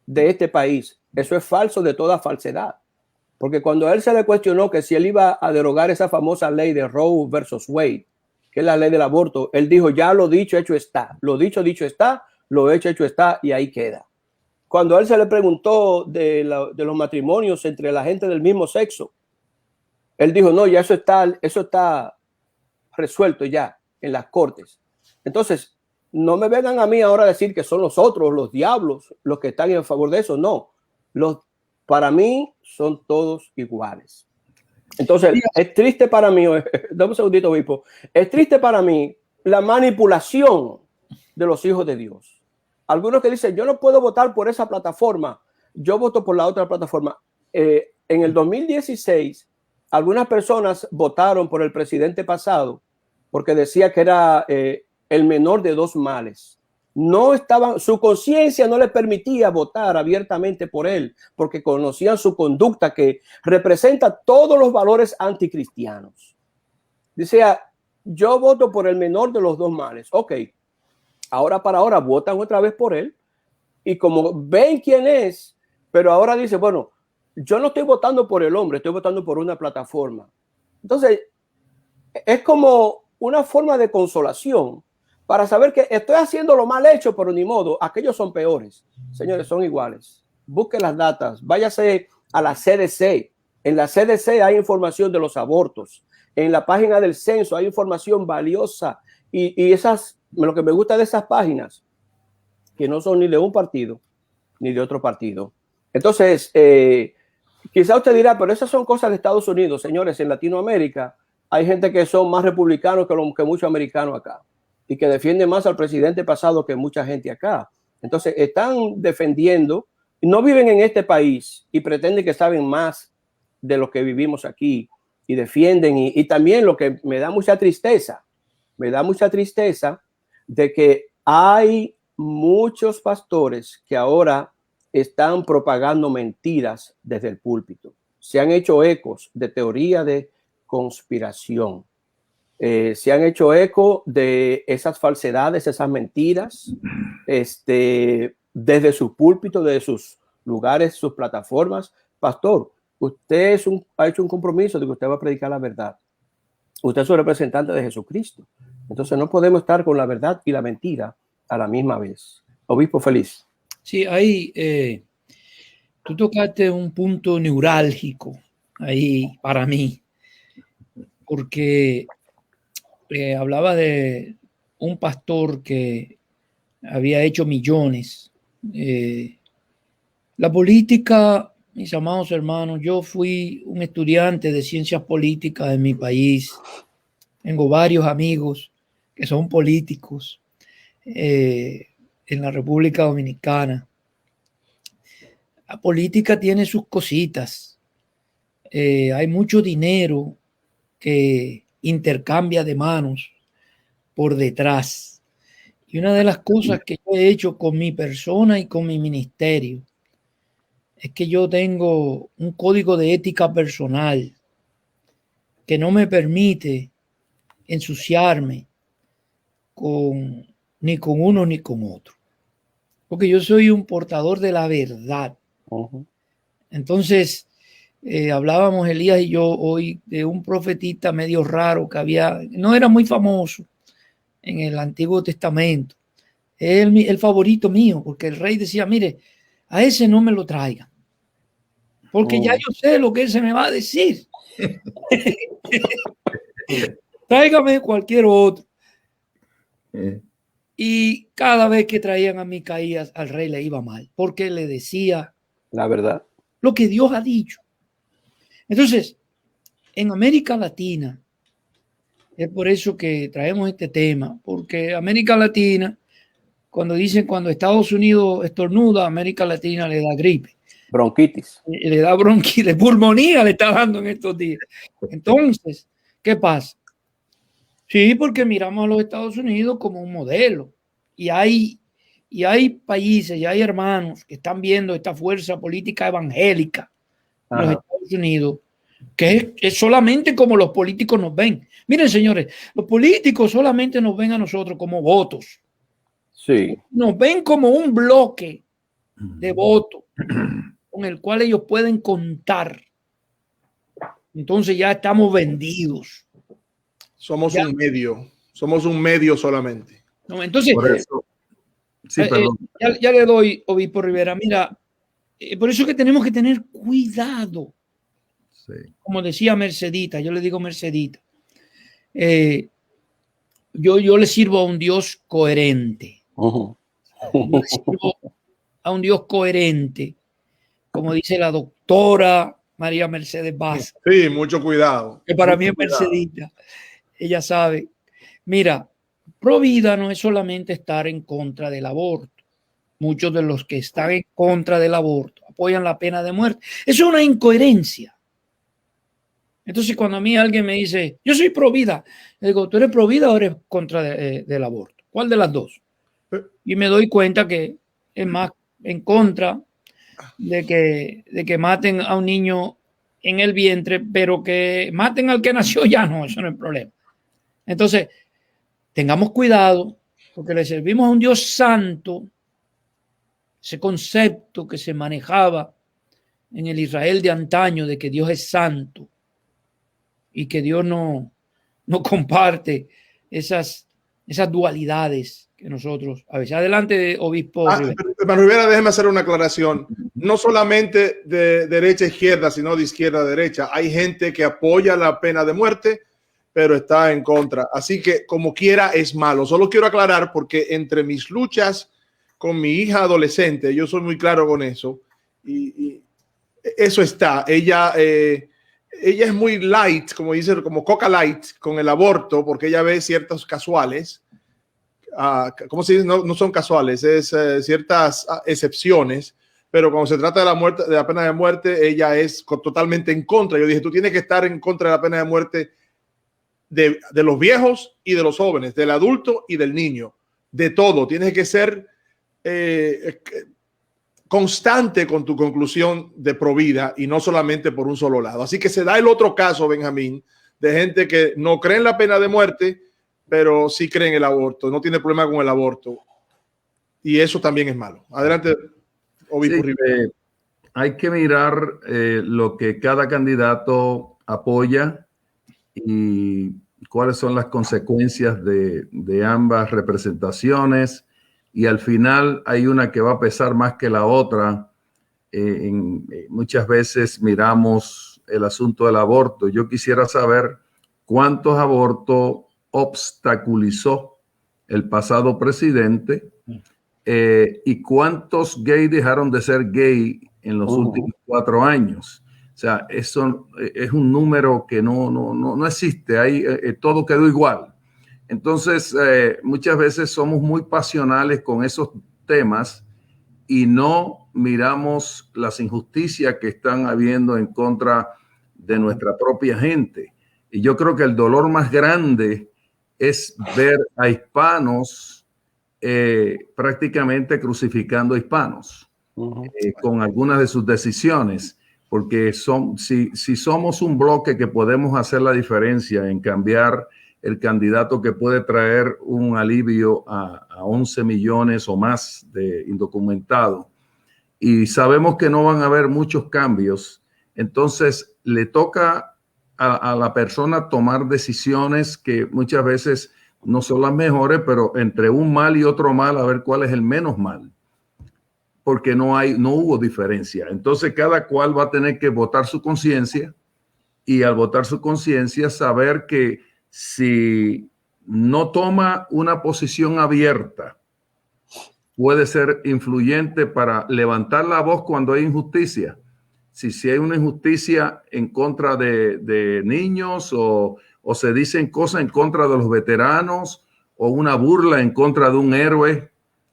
E: de este país. Eso es falso de toda falsedad. Porque cuando a él se le cuestionó que si él iba a derogar esa famosa ley de Roe versus Wade, que es la ley del aborto, él dijo, ya lo dicho, hecho está. Lo dicho, dicho está. Lo hecho, hecho está. Y ahí queda. cuando a él se le preguntó de los matrimonios entre la gente del mismo sexo, él dijo, no, ya eso está resuelto ya en las cortes. Entonces, no me vengan a mí ahora a decir que son los otros, los diablos, los que están en favor de eso. No, para mí son todos iguales. Entonces, es triste para mí, dame un segundito, obispo, es triste para mí la manipulación de los hijos de Dios. Algunos que dicen, yo no puedo votar por esa plataforma, yo voto por la otra plataforma. En el 2016, algunas personas votaron por el presidente pasado porque decía que era el menor de dos males. No estaban, su conciencia no les permitía votar abiertamente por él porque conocían su conducta que representa todos los valores anticristianos. Decía, yo voto por el menor de los dos males. Ok, ahora para ahora votan otra vez por él y como ven quién es, pero ahora dice, bueno, yo no estoy votando por el hombre, estoy votando por una plataforma. Entonces, es como una forma de consolación para saber que estoy haciendo lo mal hecho, pero ni modo, aquellos son peores. Señores, son iguales. Busque las datas, váyase a la CDC. En la CDC hay información de los abortos. En la página del censo hay información valiosa. Y lo que me gusta de esas páginas, que no son ni de un partido, ni de otro partido. Entonces, quizá usted dirá, pero esas son cosas de Estados Unidos. Señores, en Latinoamérica hay gente que son más republicanos que muchos americanos acá y que defienden más al presidente pasado que mucha gente acá. Entonces, están defendiendo, no viven en este país y pretenden que saben más de lo que vivimos aquí y defienden. Y también lo que me da mucha tristeza de que hay muchos pastores que ahora están propagando mentiras desde el púlpito. Se han hecho ecos de teoría de conspiración. Se han hecho eco de esas falsedades, esas mentiras, desde su púlpito, desde sus lugares, sus plataformas. Pastor, usted ha hecho un compromiso de que usted va a predicar la verdad. Usted es un representante de Jesucristo. Entonces no podemos estar con la verdad y la mentira a la misma vez. Obispo Feliz.
B: Sí, ahí tú tocaste un punto neurálgico ahí para mí, porque hablaba de un pastor que había hecho millones. La política, mis amados hermanos, yo fui un estudiante de ciencias políticas en mi país. Tengo varios amigos que son políticos en la República Dominicana. La política tiene sus cositas. Hay mucho dinero que intercambia de manos por detrás. Y una de las cosas que yo he hecho con mi persona y con mi ministerio es que yo tengo un código de ética personal que no me permite ensuciarme ni con uno ni con otro. Porque yo soy un portador de la verdad. Uh-huh. Entonces, hablábamos Elías y yo hoy de un profetista medio raro que no era muy famoso en el Antiguo Testamento. El favorito mío, porque el rey decía, mire, a ese no me lo traigan, porque ya yo sé lo que él se me va a decir. Tráigame cualquier otro. Y cada vez que traían a Micaías, al rey le iba mal, porque le decía
E: la verdad,
B: lo que Dios ha dicho. Entonces, en América Latina, es por eso que traemos este tema, porque América Latina, cuando Estados Unidos estornuda, América Latina le da gripe.
E: Bronquitis.
B: Le da bronquitis, pulmonía le está dando en estos días. Entonces, ¿qué pasa? Sí, porque miramos a los Estados Unidos como un modelo. Y hay países, y hay hermanos que están viendo esta fuerza política evangélica en los Estados Unidos, que es solamente como los políticos nos ven. Miren, señores, los políticos solamente nos ven a nosotros como votos.
E: Sí.
B: Nos ven como un bloque de votos con el cual ellos pueden contar. Entonces ya estamos vendidos.
A: Somos un medio solamente.
B: No, entonces,
D: Sí, perdón.
B: Ya le doy, obispo Rivera. Mira, por eso es que tenemos que tener cuidado.
D: Sí.
B: Como decía Mercedita, yo le digo Mercedita. Yo le sirvo a un Dios coherente. Yo le sirvo a un Dios coherente, como dice la doctora María Mercedes Vázquez.
A: Sí, mucho cuidado.
B: Que para
A: mucho
B: mí es
A: cuidado.
B: Mercedita. Ella sabe. Mira, pro vida no es solamente estar en contra del aborto. Muchos de los que están en contra del aborto apoyan la pena de muerte. Eso es una incoherencia. Entonces, cuando a mí alguien me dice, yo soy pro vida, le digo, ¿tú eres pro vida o eres contra del aborto? ¿Cuál de las dos? Y me doy cuenta que es más en contra de que maten a un niño en el vientre, pero que maten al que nació ya no, eso no es problema. Entonces, tengamos cuidado, porque le servimos a un Dios santo, ese concepto que se manejaba en el Israel de antaño de que Dios es santo y que Dios no comparte esas dualidades que nosotros a veces. Adelante, obispo Rivera.
A: Hermano Rivera, déjeme hacer una aclaración. No solamente de derecha a izquierda, sino de izquierda a derecha. Hay gente que apoya la pena de muerte, pero está en contra. Así que como quiera es malo. Solo quiero aclarar porque entre mis luchas con mi hija adolescente, yo soy muy claro con eso. Y eso está. Ella es muy light, como dice, como coca light con el aborto, porque ella ve ciertos casuales. ¿Cómo se dice? No son casuales, es ciertas excepciones, pero cuando se trata de la muerte, de la pena de muerte, ella es totalmente en contra. Yo dije, tú tienes que estar en contra de la pena de muerte de los viejos y de los jóvenes, del adulto y del niño, de todo. Tienes que ser constante con tu conclusión de provida y no solamente por un solo lado. Así que se da el otro caso, Benjamín, de gente que no cree en la pena de muerte, pero sí cree en el aborto, no tiene problema con el aborto. Y eso también es malo. Adelante, obispo Rivera.
D: Hay que mirar lo que cada candidato apoya y cuáles son las consecuencias de ambas representaciones. Y al final hay una que va a pesar más que la otra. Muchas veces miramos el asunto del aborto. Yo quisiera saber cuántos abortos obstaculizó el pasado presidente y cuántos gays dejaron de ser gay en los últimos 4 años. O sea, eso es un número que no existe. Ahí todo quedó igual. Entonces, muchas veces somos muy pasionales con esos temas y no miramos las injusticias que están habiendo en contra de nuestra propia gente. Y yo creo que el dolor más grande es ver a hispanos prácticamente crucificando a hispanos con algunas de sus decisiones, porque si somos un bloque que podemos hacer la diferencia en cambiar el candidato que puede traer un alivio a 11 millones o más de indocumentados, y sabemos que no van a haber muchos cambios, entonces le toca a la persona tomar decisiones que muchas veces no son las mejores, pero entre un mal y otro mal, a ver cuál es el menos mal, porque no hubo diferencia. Entonces cada cual va a tener que votar su conciencia, y al votar su conciencia saber que si no toma una posición abierta, puede ser influyente para levantar la voz cuando hay injusticia. Si hay una injusticia en contra de niños o se dicen cosas en contra de los veteranos o una burla en contra de un héroe,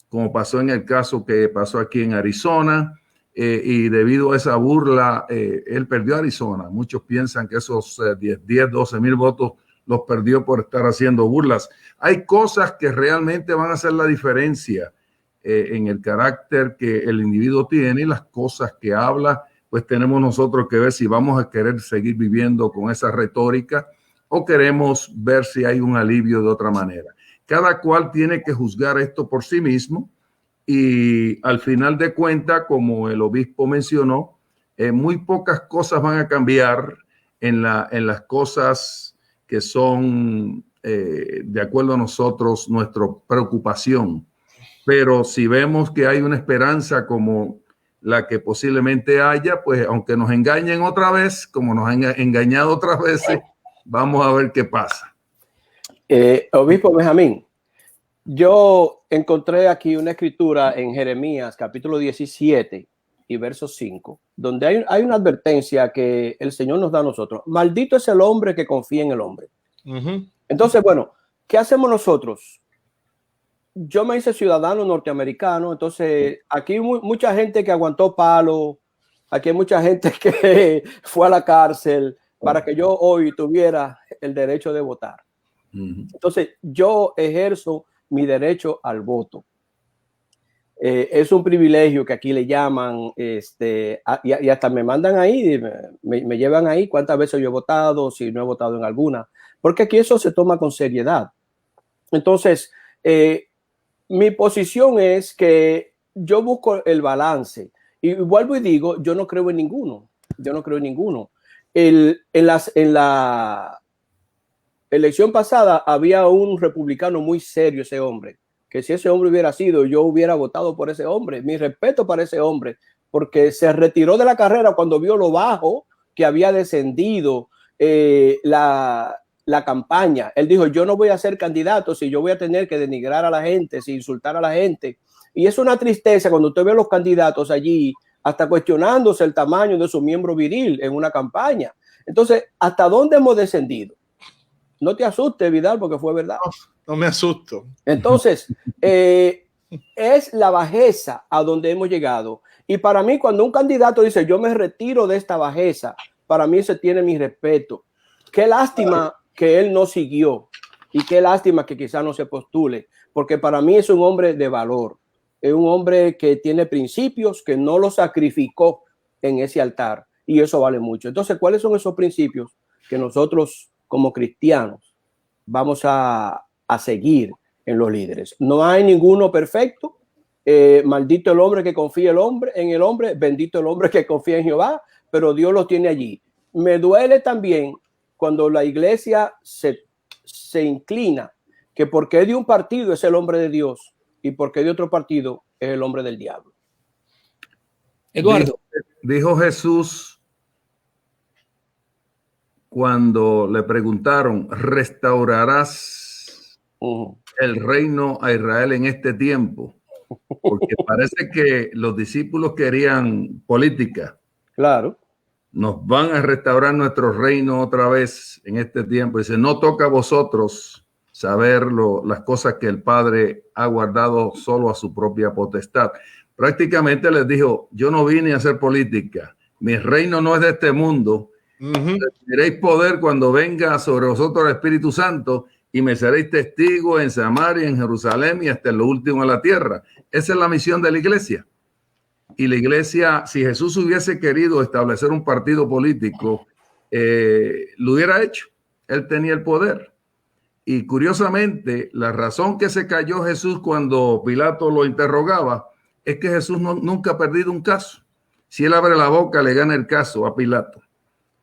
D: como pasó en el caso que pasó aquí en Arizona, y debido a esa burla, él perdió Arizona. Muchos piensan que esos 12 mil votos los perdió por estar haciendo burlas. Hay cosas que realmente van a hacer la diferencia en el carácter que el individuo tiene y las cosas que habla, pues tenemos nosotros que ver si vamos a querer seguir viviendo con esa retórica o queremos ver si hay un alivio de otra manera. Cada cual tiene que juzgar esto por sí mismo y al final de cuentas, como el obispo mencionó, muy pocas cosas van a cambiar en las cosas que son, de acuerdo a nosotros, nuestra preocupación. pero si vemos que hay una esperanza como la que posiblemente haya, pues aunque nos engañen otra vez, como nos han engañado otras veces, vamos a ver qué pasa.
E: Obispo Benjamín, yo encontré aquí una escritura en Jeremías capítulo 17 y verso 5, donde hay una advertencia que el Señor nos da a nosotros. Maldito es el hombre que confía en el hombre. Entonces, bueno, ¿qué hacemos nosotros? Yo me hice ciudadano norteamericano, entonces aquí hay mucha gente que aguantó palo, aquí hay mucha gente que fue a la cárcel para que yo hoy tuviera el derecho de votar. Entonces yo ejerzo mi derecho al voto. Es un privilegio que aquí le llaman, y hasta me mandan ahí, me llevan ahí cuántas veces yo he votado, si no he votado en alguna, porque aquí eso se toma con seriedad. Entonces, mi posición es que yo busco el balance y vuelvo y digo, yo no creo en ninguno. En la elección pasada había un republicano muy serio, ese hombre, que si ese hombre hubiera sido, yo hubiera votado por ese hombre. Mi respeto para ese hombre, porque se retiró de la carrera cuando vio lo bajo que había descendido la campaña. Él dijo, yo no voy a ser candidato si yo voy a tener que denigrar a la gente, si insultar a la gente. Y es una tristeza cuando usted ve a los candidatos allí hasta cuestionándose el tamaño de su miembro viril en una campaña. Entonces, ¿hasta dónde hemos descendido? No te asustes, Vidal, porque fue verdad.
A: No me asusto.
E: Entonces, es la bajeza a donde hemos llegado. Y para mí, cuando un candidato dice, yo me retiro de esta bajeza, para mí ese tiene mi respeto. Qué lástima que él no siguió y qué lástima que quizás no se postule, porque para mí es un hombre de valor, es un hombre que tiene principios, que no los sacrificó en ese altar, y eso vale mucho. Entonces, ¿cuáles son esos principios que nosotros como cristianos vamos a seguir en los líderes? No hay ninguno perfecto. Maldito el hombre que confía en el hombre, bendito el hombre que confía en Jehová, pero Dios los tiene allí. Me duele también cuando la iglesia se inclina que porque de un partido es el hombre de Dios y porque de otro partido es el hombre del diablo.
B: Eduardo.
D: Dijo Jesús cuando le preguntaron, ¿restaurarás el reino a Israel en este tiempo? Porque parece que los discípulos querían política.
E: Claro.
D: Nos van a restaurar nuestro reino otra vez en este tiempo. Dice, no toca a vosotros saber las cosas que el Padre ha guardado solo a su propia potestad. Prácticamente les dijo, yo no vine a hacer política. Mi reino no es de este mundo. Tendréis poder cuando venga sobre vosotros el Espíritu Santo y me seréis testigos en Samaria, en Jerusalén y hasta en lo último de la tierra. Esa es la misión de la iglesia. Y la iglesia, si Jesús hubiese querido establecer un partido político, lo hubiera hecho. Él tenía el poder. Y curiosamente, la razón que se cayó Jesús cuando Pilato lo interrogaba es que Jesús nunca ha perdido un caso. Si él abre la boca, le gana el caso a Pilato.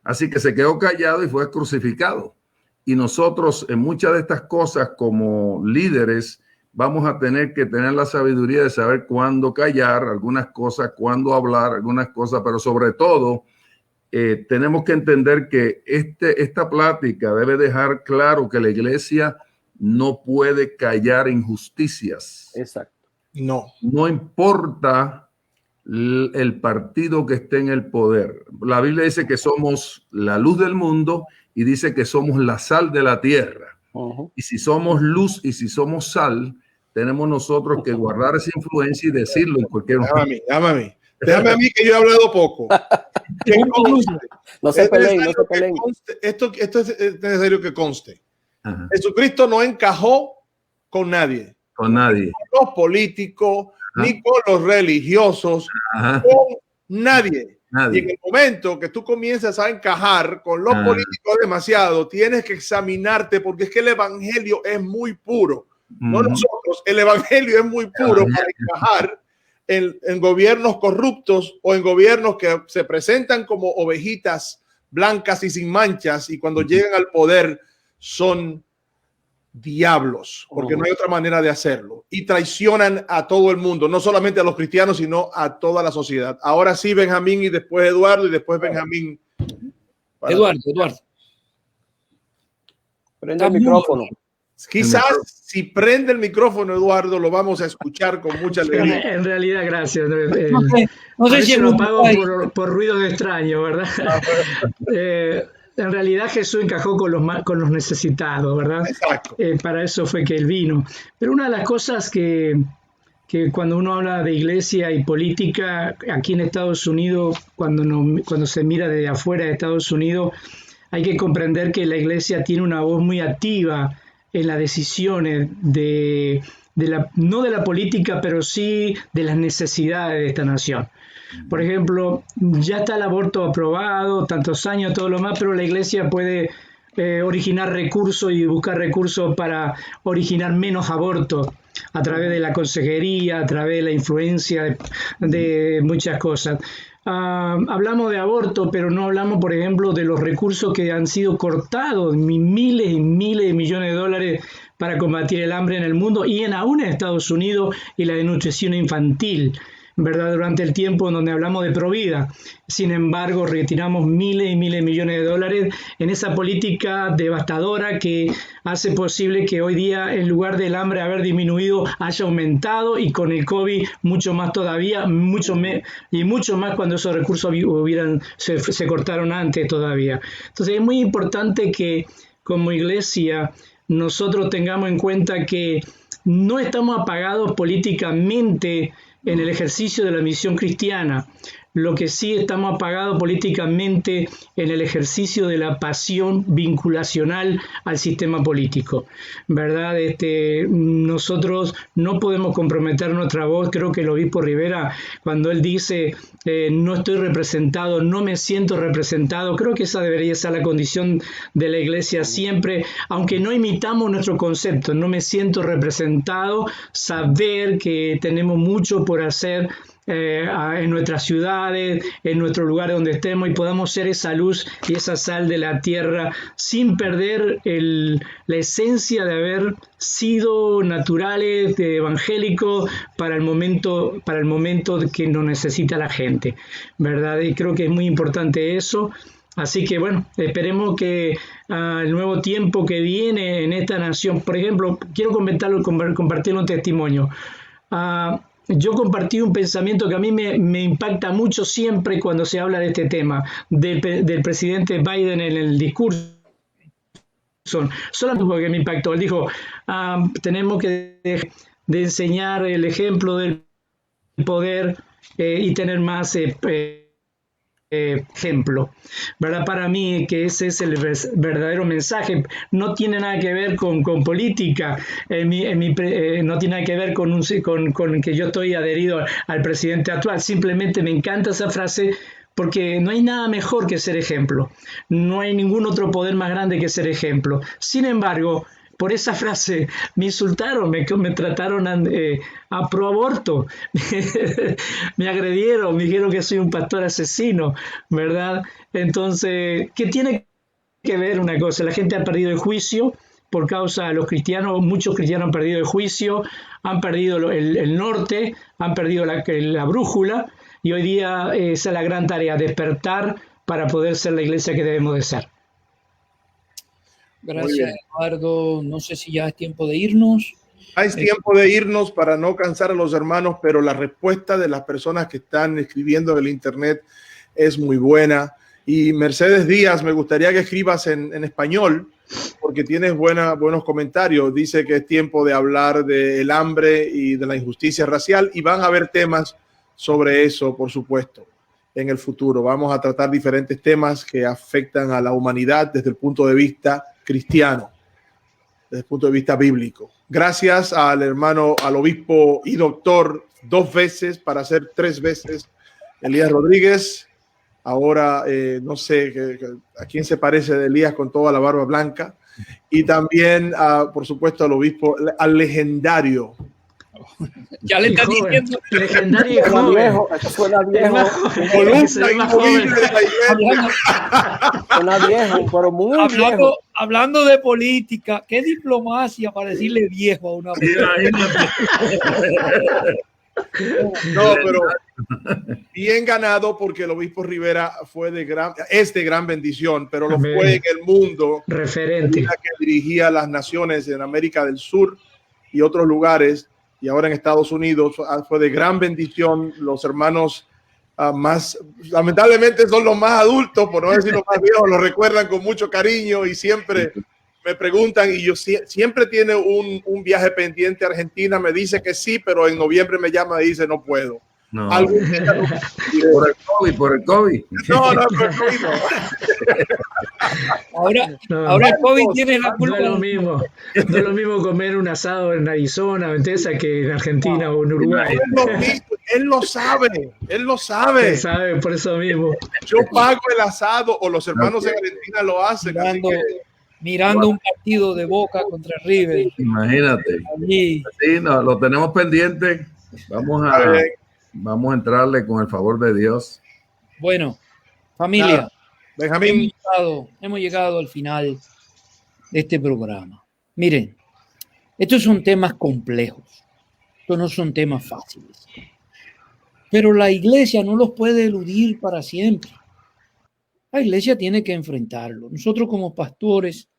D: Así que se quedó callado y fue crucificado. Y nosotros en muchas de estas cosas como líderes vamos a tener que tener la sabiduría de saber cuándo callar algunas cosas, cuándo hablar algunas cosas, pero sobre todo tenemos que entender que esta plática debe dejar claro que la iglesia no puede callar injusticias.
E: Exacto.
D: No importa el partido que esté en el poder. La Biblia dice que somos la luz del mundo y dice que somos la sal de la tierra. Y si somos luz y si somos sal, tenemos nosotros que guardar esa influencia y decirlo en cualquier momento.
A: Déjame a mí que yo he hablado poco.
E: No se peleen.
A: Esto es necesario que conste. Ajá. Jesucristo no encajó con nadie.
D: Con nadie.
A: Ni con los políticos, ajá, ni con los religiosos, ajá, con nadie. Y en el momento que tú comienzas a encajar con los políticos demasiado, tienes que examinarte porque es que el evangelio es muy puro. No nosotros, el evangelio es muy puro para encajar en gobiernos corruptos o en gobiernos que se presentan como ovejitas blancas y sin manchas y cuando llegan al poder son diablos, porque no hay otra manera de hacerlo. Y traicionan a todo el mundo, no solamente a los cristianos, sino a toda la sociedad. Ahora sí, Benjamín, y después Eduardo, y después Benjamín.
B: Eduardo.
E: Prende el micrófono.
A: Quizás si prende el micrófono, Eduardo, lo vamos a escuchar con mucha alegría.
C: En realidad, gracias.
B: No sé si
C: lo pago por ruidos extraños, ¿verdad? En realidad Jesús encajó con los necesitados, ¿verdad?
A: Exacto.
C: Para eso fue que Él vino. Pero una de las cosas que cuando uno habla de iglesia y política, aquí en Estados Unidos, cuando se mira desde afuera de Estados Unidos, hay que comprender que la iglesia tiene una voz muy activa en las decisiones no de la política, pero sí de las necesidades de esta nación. Por ejemplo, ya está el aborto aprobado, tantos años, todo lo más, pero la iglesia puede originar recursos y buscar recursos para originar menos abortos a través de la consejería, a través de la influencia de muchas cosas. Hablamos de aborto, pero no hablamos, por ejemplo, de los recursos que han sido cortados, miles y miles de millones de dólares para combatir el hambre en el mundo y aún en Estados Unidos, y la desnutrición infantil, ¿verdad? Durante el tiempo en donde hablamos de Provida. Sin embargo, retiramos miles y miles de millones de dólares en esa política devastadora que hace posible que hoy día, en lugar del hambre haber disminuido, haya aumentado, y con el COVID mucho más todavía, mucho más cuando esos recursos se cortaron antes todavía. Entonces es muy importante que como iglesia nosotros tengamos en cuenta que no estamos apagados políticamente en el ejercicio de la misión cristiana. Lo que sí estamos apagados políticamente en el ejercicio de la pasión vinculacional al sistema político, ¿verdad? Nosotros no podemos comprometer nuestra voz. Creo que el obispo Rivera, cuando él dice no estoy representado, no me siento representado, creo que esa debería ser la condición de la iglesia siempre, aunque no imitamos nuestro concepto, no me siento representado, saber que tenemos mucho por hacer en nuestras ciudades, en nuestros lugares donde estemos, y podamos ser esa luz y esa sal de la tierra sin perder la esencia de haber sido naturales, evangélicos para el momento que nos necesita la gente, ¿verdad? Y creo que es muy importante eso. Así que bueno, esperemos que el nuevo tiempo que viene en esta nación, por ejemplo, quiero compartir un testimonio. Yo compartí un pensamiento que a mí me impacta mucho siempre cuando se habla de este tema, del presidente Biden en el discurso. Solamente porque me impactó. Él dijo, tenemos que de enseñar el ejemplo del poder y tener más ejemplo, ¿verdad? Para mí que ese es el verdadero mensaje. No tiene nada que ver con política, no tiene nada que ver con que yo estoy adherido al presidente actual. Simplemente me encanta esa frase, porque no hay nada mejor que ser ejemplo. No hay ningún otro poder más grande que ser ejemplo. Sin embargo, por esa frase me insultaron, me trataron a pro aborto, me agredieron, me dijeron que soy un pastor asesino, ¿verdad? Entonces, ¿qué tiene que ver una cosa? La gente ha perdido el juicio por causa de los cristianos. Muchos cristianos han perdido el juicio, han perdido el norte, han perdido la brújula, y hoy día esa es la gran tarea, despertar para poder ser la iglesia que debemos de ser.
B: Gracias, Eduardo. No sé si ya es tiempo de irnos.
A: Es tiempo de irnos para no cansar a los hermanos, pero la respuesta de las personas que están escribiendo en el internet es muy buena. Y Mercedes Díaz, me gustaría que escribas en español, porque tienes buenos comentarios. Dice que es tiempo de hablar del hambre y de la injusticia racial, y van a haber temas sobre eso, por supuesto, en el futuro. Vamos a tratar diferentes temas que afectan a la humanidad desde el punto de vista cristiano, desde el punto de vista bíblico. Gracias al obispo y doctor 2 veces para ser 3 veces, Elías Rodríguez. Ahora no sé a quién se parece de Elías con toda la barba blanca. Y también, por supuesto, al obispo, al legendario
B: Ya le
C: Y
B: están
C: joven,
B: diciendo,
C: legendario y
E: Suena
C: joven.
E: viejo, eso suena
C: El
E: viejo,
C: más joven,
A: Columna
C: es el más joven.
A: inamovible de la iglesia.
B: hablando,
E: suena viejo, pero muy viejo.
B: hablando de política, qué diplomacia para decirle viejo a una persona.
D: Imagínate.
A: No, pero bien ganado porque el obispo Rivera es de gran bendición, pero lo
C: Amén.
A: fue en el mundo.
C: Referente.
A: Que dirigía las naciones en América del Sur y otros lugares, y ahora en Estados Unidos fue de gran bendición. Los hermanos más, lamentablemente son los más adultos, por no decir los más viejos, lo recuerdan con mucho cariño y siempre me preguntan, y yo siempre tiene un viaje pendiente a Argentina, me dice que sí, pero en noviembre me llama y dice no puedo.
D: No.
A: Por
D: el COVID.
A: No, por el COVID no.
B: Ahora el COVID tiene la
C: No
B: culpa.
C: es lo mismo. No es lo mismo comer un asado en Arizona o en Texas que en Argentina o en Uruguay.
A: Él lo sabe.
C: Él sabe por eso mismo.
A: Yo pago el asado o los hermanos en Argentina lo hacen.
B: Mirando un partido de Boca contra River.
D: Imagínate.
B: Allí.
D: Sí, no, lo tenemos pendiente. Vamos a entrarle con el favor de Dios.
B: Bueno, familia,
A: Benjamín,
B: hemos llegado al final de este programa. Miren, estos son temas complejos. Estos no son temas fáciles. Pero la iglesia no los puede eludir para siempre. La iglesia tiene que enfrentarlo. Nosotros como pastores,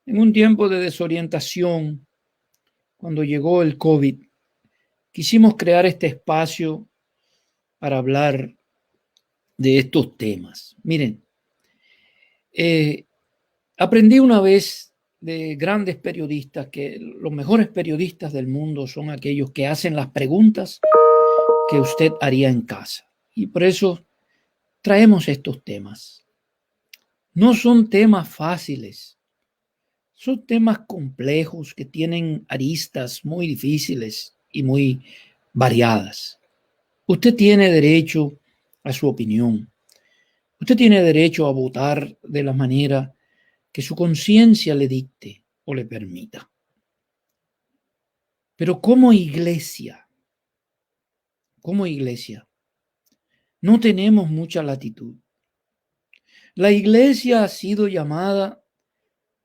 B: en un tiempo de desorientación, cuando llegó el COVID, quisimos crear este espacio para hablar de estos temas. Miren, aprendí una vez de grandes periodistas que los mejores periodistas del mundo son aquellos que hacen las preguntas que usted haría en casa. Y por eso traemos estos temas. No son temas fáciles. Son temas complejos que tienen aristas muy difíciles y muy variadas. Usted tiene derecho a su opinión. Usted tiene derecho a votar de la manera que su conciencia le dicte o le permita. Pero como iglesia, no tenemos mucha latitud. La iglesia ha sido llamada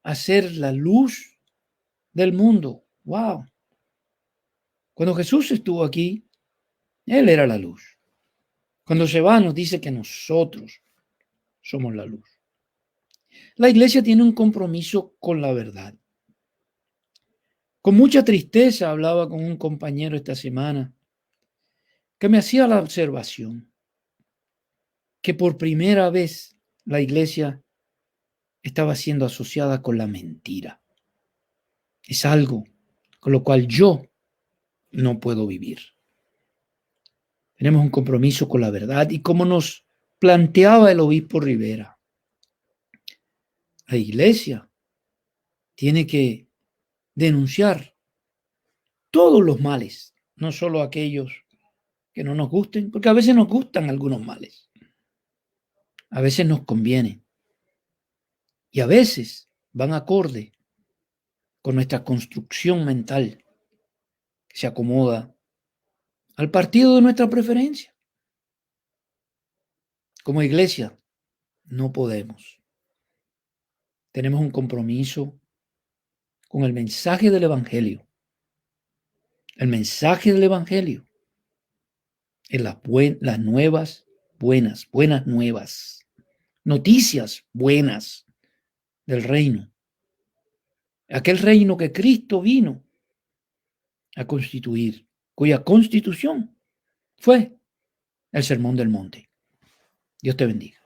B: a ser la luz del mundo. ¡Wow! Cuando Jesús estuvo aquí, Él era la luz. Cuando se va, nos dice que nosotros somos la luz. La iglesia tiene un compromiso con la verdad. Con mucha tristeza hablaba con un compañero esta semana que me hacía la observación que por primera vez la iglesia estaba siendo asociada con la mentira. Es algo con lo cual yo no puedo vivir. Tenemos un compromiso con la verdad y como nos planteaba el obispo Rivera, la iglesia tiene que denunciar todos los males, no solo aquellos que no nos gusten, porque a veces nos gustan algunos males, a veces nos convienen y a veces van acorde con nuestra construcción mental que se acomoda al partido de nuestra preferencia. Como iglesia no podemos. Tenemos un compromiso con el mensaje del Evangelio. El mensaje del Evangelio es las nuevas buenas nuevas, noticias buenas del reino. Aquel reino que Cristo vino a constituir, cuya constitución fue el Sermón del Monte. Dios te bendiga.